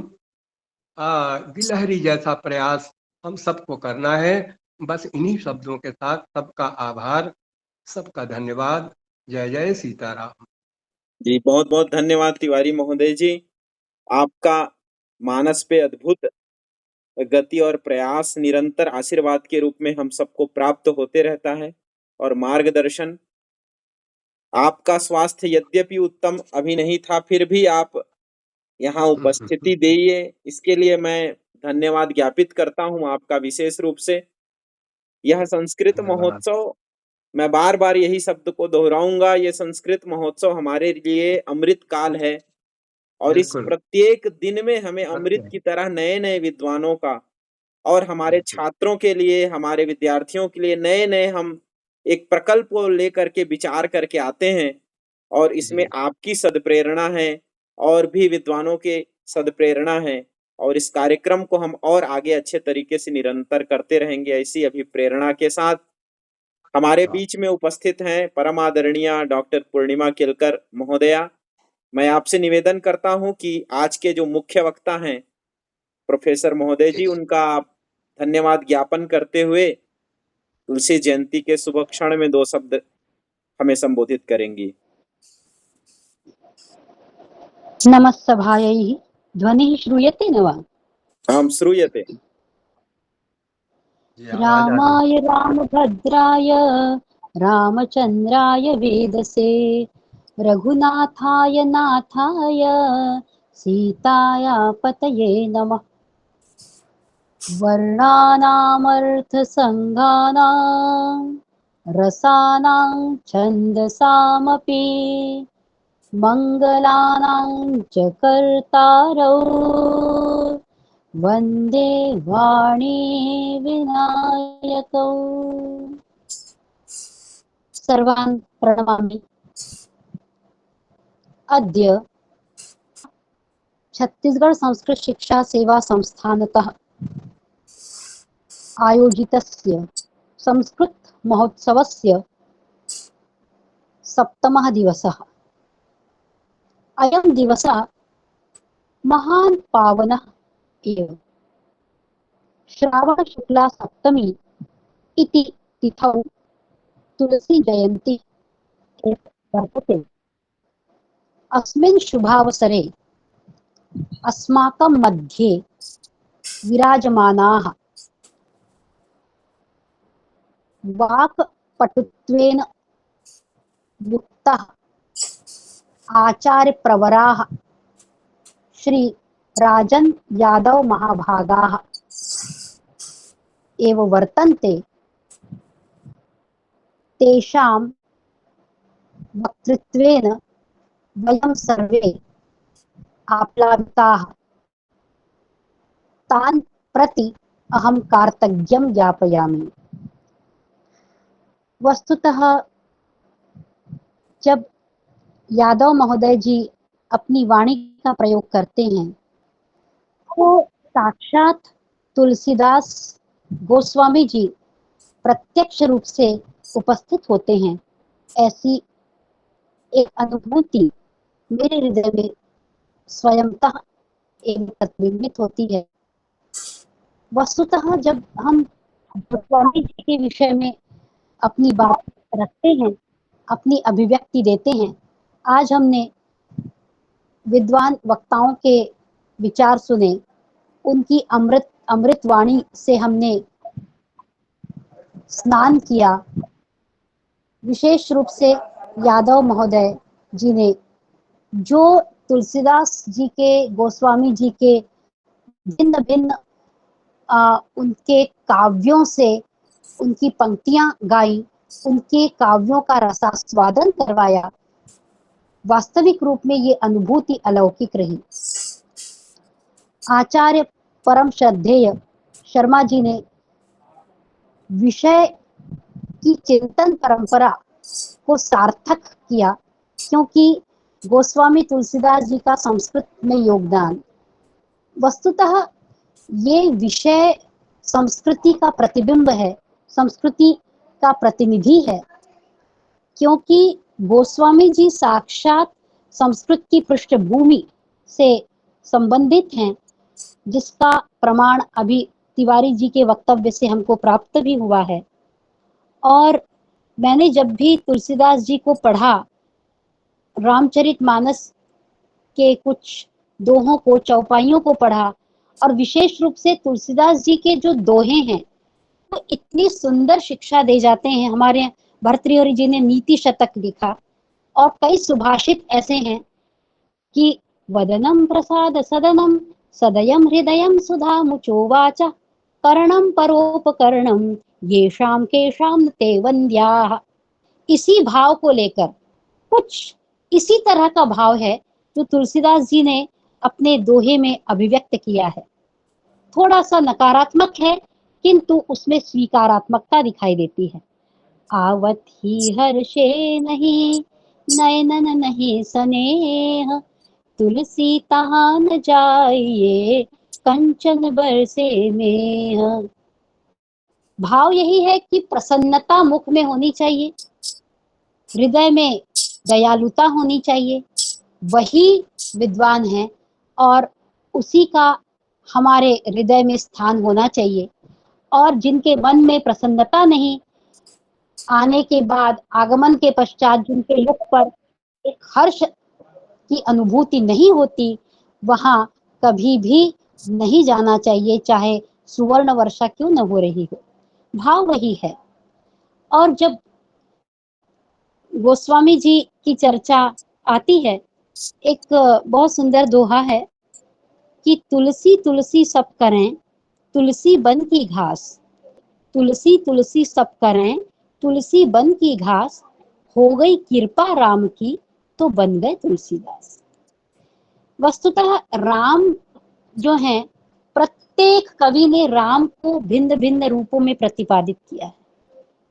गिलहरी जैसा प्रयास हम सबको करना है। बस इन्हीं शब्दों के साथ सबका आभार, सबका धन्यवाद। जय जय सीताराम। जी, बहुत बहुत धन्यवाद तिवारी महोदय जी। आपका मानस पे अद्भुत गति और प्रयास निरंतर आशीर्वाद के रूप में हम सबको प्राप्त होते रहता है, और मार्गदर्शन। आपका स्वास्थ्य यद्यपि उत्तम अभी नहीं था, फिर भी आप यहाँ उपस्थिति दिए, इसके लिए मैं धन्यवाद ज्ञापित करता हूँ आपका विशेष रूप से। यह संस्कृत धन्यवाद। महोत्सव, मैं बार-बार यही शब्द को दोहराऊँगा, ये संस्कृत महोत्सव हमारे लिए अमृत काल है, और इस बिल्कुल प्रत्येक दिन में हमें सत्य अमृत है। की तरह नए-नए विद्वानों का, और हमारे बिल्कुल छात्रों के लिए, हमारे विद्यार्थियों के लिए नए-नए हम एक प्रकल्प को लेकर के विचार करके आते हैं, और इसमें जी। आपकी सद्प्रेरणा है, और भी विद्वानों के सद्प्रेरणा है, और इस कार्यक्रम को हम और आगे अच्छे तरीके से निरंतर करते रहेंगे। ऐसी अभिप्रेरणा के साथ हमारे बीच में उपस्थित हैं परम आदरणीय डॉक्टर पूर्णिमा केलकर महोदया। मैं आपसे निवेदन करता हूँ कि आज के जो मुख्य वक्ता हैं प्रोफेसर महोदय जी, उनका आप धन्यवाद ज्ञापन करते हुए तुलसी जयंती के शुभ क्षण में 2 शब्द हमें संबोधित करेंगी। नमः सभायै ध्वनिः श्रूयते न वा? आम श्रूयते। जी, आवाज आ रही है। रामाय रामभद्राय रामचन्द्राय वेदसे रघुनाथाय नाथाय सीताया पतये नमः। वर्णानामर्थसङ्गानां रसानां छन्दसामपि मङ्गलानां च कर्तारौ वन्दे वाणी विनायकौ। सर्वान् प्रणमामि। अद्य छत्तीसगढ़ संस्कृत शिक्षा सेवा संस्थानतः आयोजितस्य संस्कृत महोत्सवस्य सप्तमः दिवसः। अयं दिवसः महान् पावनः एव। श्रावण शुक्ला सप्तमी इति तिथौ तुलसी जयन्ती वर्तते। अस्मिन् शुभावसरे अस्माकं मध्ये विराजमानाः वाक्पटुत्वेन युक्ताः आचार्यप्रवराः श्री राजन यादव महाभागाः एव वर्तन्ते। तेषां वक्तृत्वेन वयं सर्वे आप्लाविताः। तान् प्रति अहं कार्तज्ञं ज्ञापयामि। वस्तुतः जब यादव महोदय जी अपनी वाणी का प्रयोग करते हैं तो साक्षात तुलसीदास गोस्वामी जी प्रत्यक्ष रूप से उपस्थित होते हैं। ऐसी एक अनुभूति मेरे हृदय में स्वयंतः एक प्रतिबिंबित होती है। वस्तुतः जब हम गोस्वामी जी के विषय में अपनी बात रखते हैं, अपनी अभिव्यक्ति देते हैं, आज हमने विद्वान वक्ताओं के विचार सुने, उनकी अमृत वाणी से हमने स्नान किया। विशेष रूप से यादव महोदय जी ने जो तुलसीदास जी के, गोस्वामी जी के भिन्न भिन्न उनके काव्यों से उनकी पंक्तियां गाई, उनके काव्यों का रसास्वादन करवाया, वास्तविक रूप में ये अनुभूति अलौकिक रही। आचार्य परम श्रद्धेय शर्मा जी ने विषय की चिंतन परंपरा को सार्थक किया, क्योंकि गोस्वामी तुलसीदास जी का संस्कृत में योगदान, वस्तुतः ये विषय संस्कृति का प्रतिबिंब है, संस्कृति का प्रतिनिधि है, क्योंकि गोस्वामी जी साक्षात संस्कृत की पृष्ठभूमि से संबंधित हैं, जिसका प्रमाण अभी तिवारी जी के वक्तव्य से हमको प्राप्त भी हुआ है। और मैंने जब भी तुलसीदास जी को पढ़ा, रामचरितमानस के कुछ दोहों को, चौपाइयों को पढ़ा, और विशेष रूप से तुलसीदास जी के जो दोहे हैं तो इतनी सुंदर शिक्षा दे जाते हैं। हमारे भर्तृहरि जी ने नीति शतक लिखा, और कई सुभाषित ऐसे हैं कि वदनम प्रसाद सदनम सदयम हृदयम सुधा मुचोवाच कर्णम परोपकर्णम येषाम केषाम ते वंद्याः। इसी भाव को लेकर, कुछ इसी तरह का भाव है जो तुलसीदास जी ने अपने दोहे में अभिव्यक्त किया है। थोड़ा सा नकारात्मक है, किंतु उसमें स्वीकारात्मकता दिखाई देती है। आवत ही हर्षे नहीं नयनन नहीं स्नेह, तुलसी तहां न जाइए कंचन बरसे मेह। भाव यही है कि प्रसन्नता मुख में होनी चाहिए, हृदय में दयालुता होनी चाहिए, वही विद्वान है, और उसी का हमारे हृदय में स्थान होना चाहिए। और जिनके मन में प्रसन्नता नहीं, आने के बाद, आगमन के पश्चात जिनके मुख पर एक हर्ष की अनुभूति नहीं होती, वहां कभी भी नहीं जाना चाहिए, चाहे सुवर्ण वर्षा क्यों न हो रही हो। भाव वही है। और जब गोस्वामी जी की चर्चा आती है, एक बहुत सुंदर दोहा है कि तुलसी तुलसी सब करें तुलसी बन की घास, तुलसी तुलसी सब करें तुलसी बन की घास, हो गई कृपा राम की तो बन गए तुलसीदास। वस्तुतः राम जो हैं, प्रत्येक कवि ने राम को भिन्न भिन्न रूपों में प्रतिपादित किया है।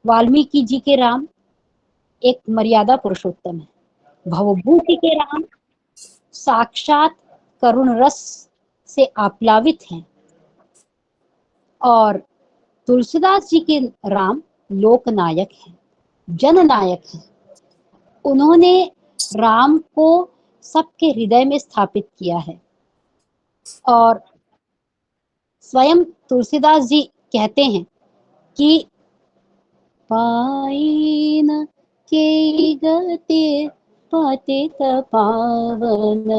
वाल्मीकि जी के राम एक मर्यादा पुरुषोत्तम है, भवभूति के राम साक्षात करुण रस से आप्लावित हैं, और तुलसीदास जी के राम लोकनायक हैं, जननायक हैं। उन्होंने राम को सबके हृदय में स्थापित किया है। और स्वयं तुलसीदास जी कहते हैं कि पाइन के गति पतित पावन,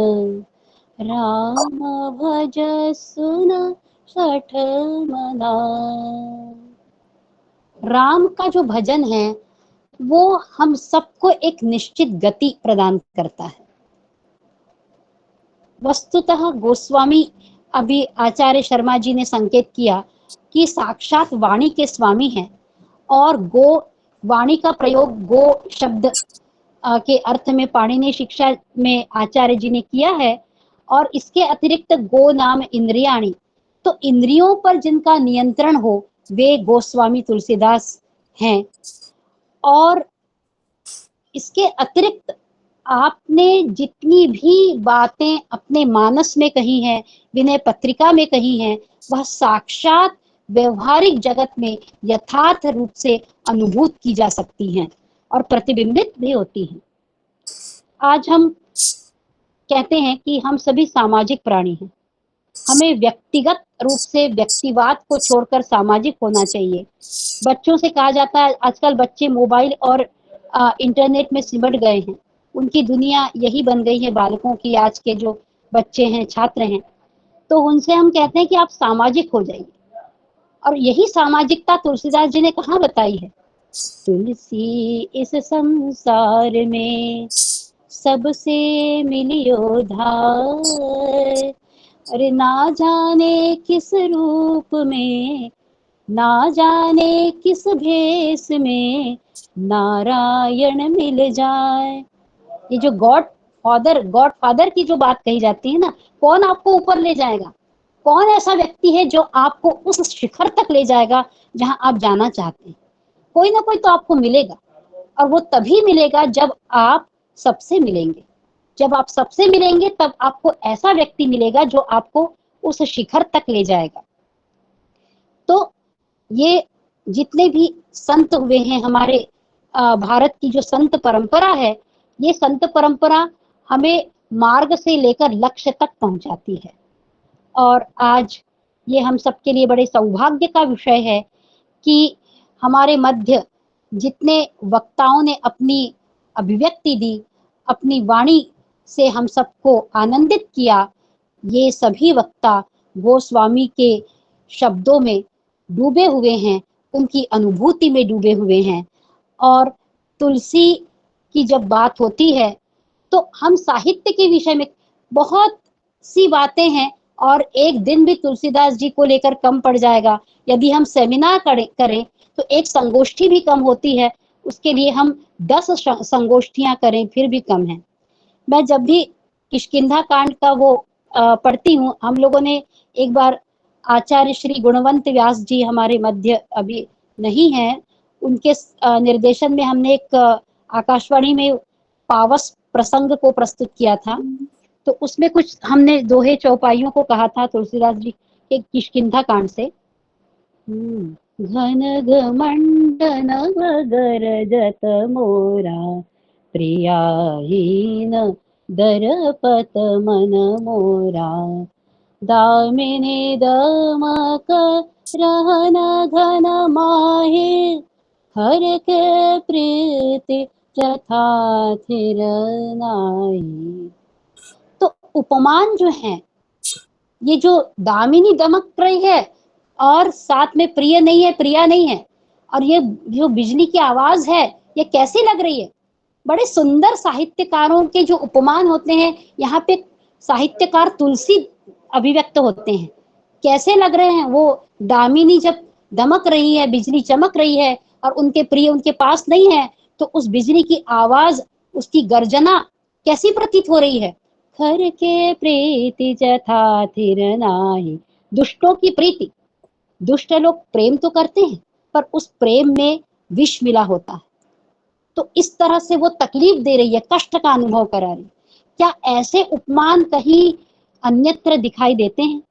राम भज सुन सठ मना। राम का जो भजन है वो हम सबको एक निश्चित गति प्रदान करता है। वस्तुतः गोस्वामी, अभी आचार्य शर्मा जी ने संकेत किया कि साक्षात वाणी के स्वामी हैं, और गो, वाणी का प्रयोग गो शब्द के अर्थ में पाणिनि शिक्षा में आचार्य जी ने किया है। और इसके अतिरिक्त गो नाम इंद्रियाणी, तो इंद्रियों पर जिनका नियंत्रण हो वे गोस्वामी तुलसीदास हैं। और इसके अतिरिक्त आपने जितनी भी बातें अपने मानस में कही हैं, विनय पत्रिका में कही हैं, वह साक्षात व्यवहारिक जगत में यथार्थ रूप से अनुभूत की जा सकती हैं और प्रतिबिंबित भी होती हैं। आज हम कहते हैं कि हम सभी सामाजिक प्राणी हैं। हमें व्यक्तिगत रूप से व्यक्तिवाद को छोड़कर सामाजिक होना चाहिए। बच्चों से कहा जाता है, आजकल बच्चे मोबाइल और इंटरनेट में सिमट गए हैं, उनकी दुनिया यही बन गई है। बालकों की, आज के जो बच्चे हैं, छात्र हैं, तो उनसे हम कहते हैं कि आप सामाजिक हो जाइए। और यही सामाजिकता तुलसीदास जी ने कहाँ बताई है? तुलसी इस संसार में सबसे मिलियो धार, अरे ना जाने किस रूप में, ना जाने किस भेष में नारायण मिल जाए। ये जो गॉड फादर की जो बात कही जाती है ना, कौन आपको ऊपर ले जाएगा? कौन ऐसा व्यक्ति है जो आपको उस शिखर तक ले जाएगा जहां आप जाना चाहते हैं? कोई ना कोई तो आपको मिलेगा, और वो तभी मिलेगा जब आप सबसे मिलेंगे। जब आप सबसे मिलेंगे तब आपको ऐसा व्यक्ति मिलेगा जो आपको उस शिखर तक ले जाएगा। तो ये जितने भी संत हुए हैं, हमारे भारत की जो संत परंपरा है, ये संत परंपरा हमें मार्ग से लेकर लक्ष्य तक पहुंचाती है। और आज ये हम सबके लिए बड़े सौभाग्य का विषय है कि हमारे मध्य जितने वक्ताओं ने अपनी अभिव्यक्ति दी, अपनी वाणी से हम सबको आनंदित किया, ये सभी वक्ता गोस्वामी के शब्दों में डूबे हुए हैं, उनकी अनुभूति में डूबे हुए हैं। और तुलसी की जब बात होती है तो हम साहित्य के विषय में बहुत सी बातें हैं, और एक दिन भी तुलसीदास जी को लेकर कम पड़ जाएगा। यदि हम सेमिनार करें तो एक संगोष्ठी भी कम होती है, उसके लिए हम 10 संगोष्ठियां करें फिर भी कम है। मैं जब भी किष्किंधा कांड का वो पढ़ती हूँ, हम लोगों ने एक बार आचार्य श्री गुणवंत व्यास जी हमारे मध्य अभी नहीं है, उनके निर्देशन में हमने एक आकाशवाणी में पावस प्रसंग को प्रस्तुत किया था। तो उसमें कुछ हमने दोहे चौपाइयों को कहा था तुलसीदास जी के किष्किंधा कांड से। घन घमंडन गरजत मोरा, प्रियाहीन दरपत मन मोरा, दामिनी दमक रहन घन माहे, हर के प्रीति जथा थिर नाहि। तो उपमान जो है, ये जो दामिनी दमक रही है और साथ में प्रिय नहीं है, प्रिया नहीं है, और ये जो बिजली की आवाज है, ये कैसी लग रही है? बड़े सुंदर साहित्यकारों के जो उपमान होते हैं, यहाँ पे साहित्यकार तुलसी अभिव्यक्त होते हैं। कैसे लग रहे हैं? वो दामिनी जब दमक रही है, बिजली चमक रही है, और उनके प्रिय उनके पास नहीं है, तो उस बिजली की आवाज, उसकी गर्जना कैसी प्रतीत हो रही है? खर के प्रीति जथा थिर नाहि। दुष्टों की प्रीति, दुष्ट लोग प्रेम तो करते हैं पर उस प्रेम में विष मिला होता है। तो इस तरह से वो तकलीफ दे रही है, कष्ट का अनुभव करा रही है। क्या ऐसे उपमान कहीं अन्यत्र दिखाई देते हैं?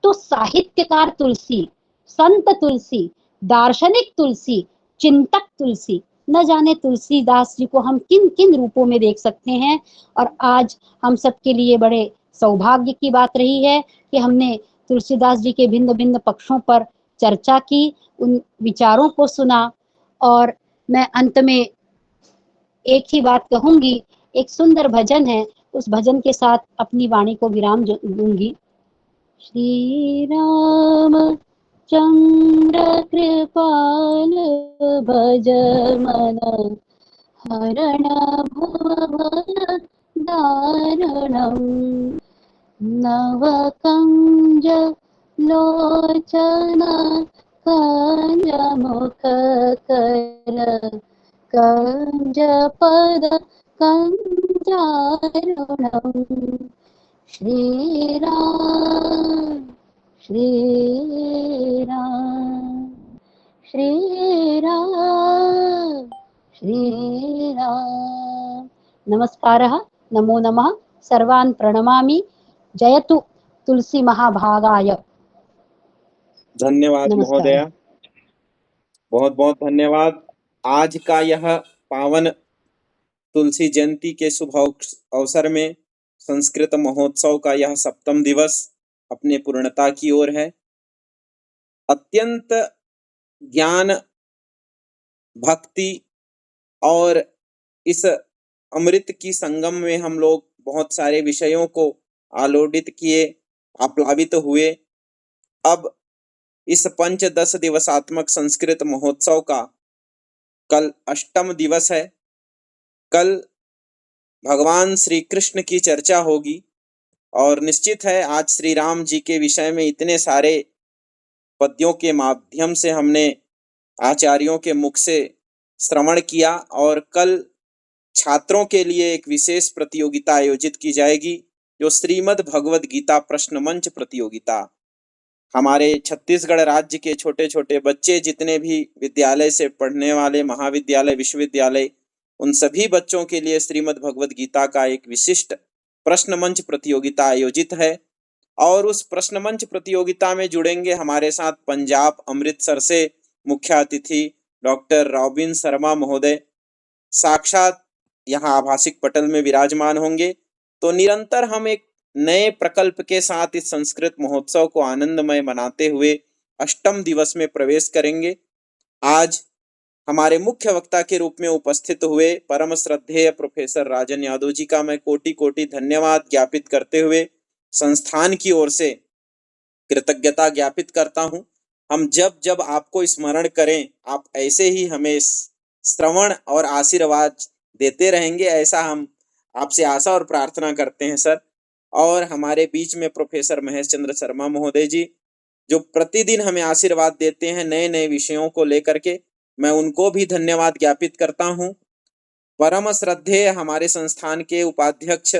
तो साहित्यकार तुलसी, संत तुलसी, दार्शनिक तुलसी, चिंतक तुलसी, न जाने तुलसीदास जी को हम किन किन रूपों में देख सकते हैं। और आज हम सबके लिए बड़े सौभाग्य की बात रही है कि हमने तुलसीदास जी के भिन्न भिन्न पक्षों पर चर्चा की, उन विचारों को सुना। और मैं अंत में एक ही बात कहूंगी, एक सुंदर भजन है, उस भजन के साथ अपनी वाणी को विराम दूंगी। श्री राम चंद्र कृपाल भज मन हरण भव भय दारुणम् नव कंज लोचन कंज मुख कर कंज पद कंजारुणम् श्रीराम श्रीराम श्रीराम श्रीराम। नमस्कारः, नमो नमः, सर्वान् प्रणमामि। जयतु तुलसी महाभागाय। धन्यवाद नमस्कार। महोदया, बहुत बहुत धन्यवाद। आज का यह पावन तुलसी जयंती के शुभ अवसर में संस्कृत महोत्सव का यह 7वां दिवस अपने पूर्णता की ओर है। अत्यंत ज्ञान, भक्ति और इस अमृत की संगम में हम लोग बहुत सारे विषयों को आलोडित किए, आप्लावित हुए। अब इस 5-10 दिवसात्मक संस्कृत महोत्सव का कल 8वां दिवस है। कल भगवान श्री कृष्ण की चर्चा होगी और निश्चित है आज श्री राम जी के विषय में इतने सारे पद्यों के माध्यम से हमने आचार्यों के मुख से श्रवण किया। और कल छात्रों के लिए एक विशेष प्रतियोगिता आयोजित की जाएगी, जो श्रीमद् भगवद गीता प्रश्न मंच प्रतियोगिता। हमारे छत्तीसगढ़ राज्य के छोटे छोटे बच्चे जितने भी विद्यालय से पढ़ने वाले, महाविद्यालय, विश्वविद्यालय, उन सभी बच्चों के लिए श्रीमद् भगवद गीता का एक विशिष्ट प्रश्न मंच प्रतियोगिता आयोजित है। और उस प्रश्न मंच प्रतियोगिता में जुड़ेंगे हमारे साथ पंजाब अमृतसर से मुख्य अतिथि डॉक्टर रॉबिन शर्मा महोदय, साक्षात यहाँ आभासिक पटल में विराजमान होंगे। तो निरंतर हम एक नए प्रकल्प के साथ इस संस्कृत महोत्सव को आनंदमय मनाते हुए 8वें दिवस में प्रवेश करेंगे। आज हमारे मुख्य वक्ता के रूप में उपस्थित हुए परम श्रद्धेय प्रोफेसर राजन यादव जी का मैं कोटि कोटि धन्यवाद ज्ञापित करते हुए संस्थान की ओर से कृतज्ञता ज्ञापित करता हूं। हम जब जब आपको स्मरण करें, आप ऐसे ही हमें श्रवण और आशीर्वाद देते रहेंगे, ऐसा हम आपसे आशा और प्रार्थना करते हैं सर। और हमारे बीच में प्रोफेसर महेश चंद्र शर्मा महोदय जी, जो प्रतिदिन हमें आशीर्वाद देते हैं नए नए विषयों को लेकर के, मैं उनको भी धन्यवाद ज्ञापित करता हूं। परम श्रद्धेय हमारे संस्थान के उपाध्यक्ष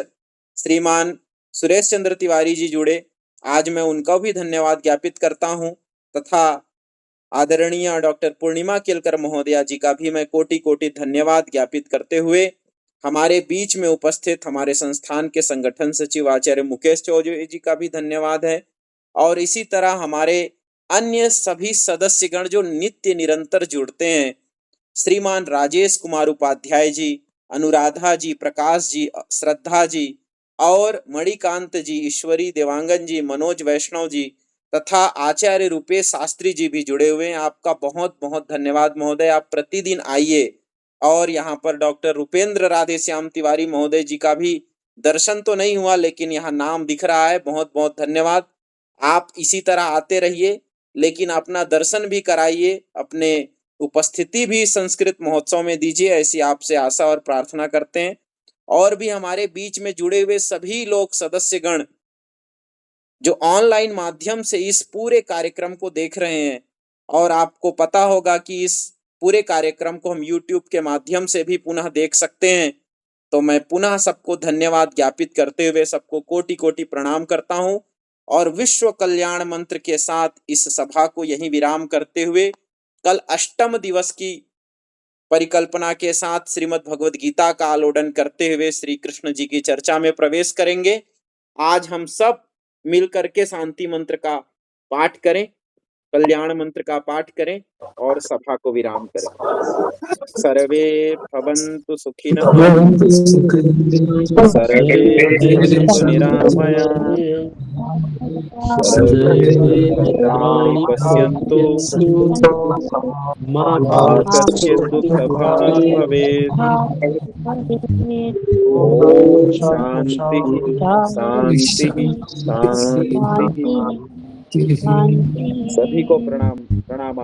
श्रीमान सुरेश चंद्र तिवारी जी जुड़े, आज मैं उनका भी धन्यवाद ज्ञापित करता हूं। तथा आदरणीय डॉक्टर पूर्णिमा केलकर महोदया जी का भी मैं कोटि कोटि धन्यवाद ज्ञापित करते हुए हमारे बीच में उपस्थित हमारे संस्थान के संगठन सचिव आचार्य मुकेश चौधरी जी का भी धन्यवाद है। और इसी तरह हमारे अन्य सभी सदस्यगण जो नित्य निरंतर जुड़ते हैं, श्रीमान राजेश कुमार उपाध्याय जी, अनुराधा जी, प्रकाश जी, श्रद्धा जी और मणिकांत जी, ईश्वरी देवांगन जी, मनोज वैष्णव जी तथा आचार्य रूपेश शास्त्री जी भी जुड़े हुए हैं। आपका बहुत बहुत धन्यवाद महोदय। आप प्रतिदिन आइए। और यहाँ पर डॉक्टर रुपेंद्र राधेश्याम तिवारी महोदय जी का भी दर्शन तो नहीं हुआ, लेकिन यहाँ नाम दिख रहा है। बहुत बहुत धन्यवाद। आप इसी तरह आते रहिए, लेकिन अपना दर्शन भी कराइए, अपने उपस्थिति भी संस्कृत महोत्सव में दीजिए, ऐसी आपसे आशा और प्रार्थना करते हैं। और भी हमारे बीच में जुड़े हुए सभी लोग, सदस्यगण जो ऑनलाइन माध्यम से इस पूरे कार्यक्रम को देख रहे हैं, और आपको पता होगा कि इस पूरे कार्यक्रम को हम YouTube के माध्यम से भी पुनः देख सकते हैं। तो मैं पुनः सबको धन्यवाद ज्ञापित करते हुए सबको कोटि कोटि प्रणाम करता हूं और विश्व कल्याण मंत्र के साथ इस सभा को यहीं विराम करते हुए कल 8वें दिवस की परिकल्पना के साथ श्रीमद् भगवद गीता का आलोडन करते हुए श्री कृष्ण जी की चर्चा में प्रवेश करेंगे। आज हम सब मिलकर के शांति मंत्र का पाठ करें। कल्याण मंत्र का पाठ करें और सभा को विराम करें। सर्वे भवन्तु सुखिनः, सर्वे सन्तु निरामयाः, सर्वे भद्राणि पश्यन्तु, मा कश्चित् दुःखभाग् भवेत्। ओम शांति शांति शांति। सभी को प्रणाम प्रणाम।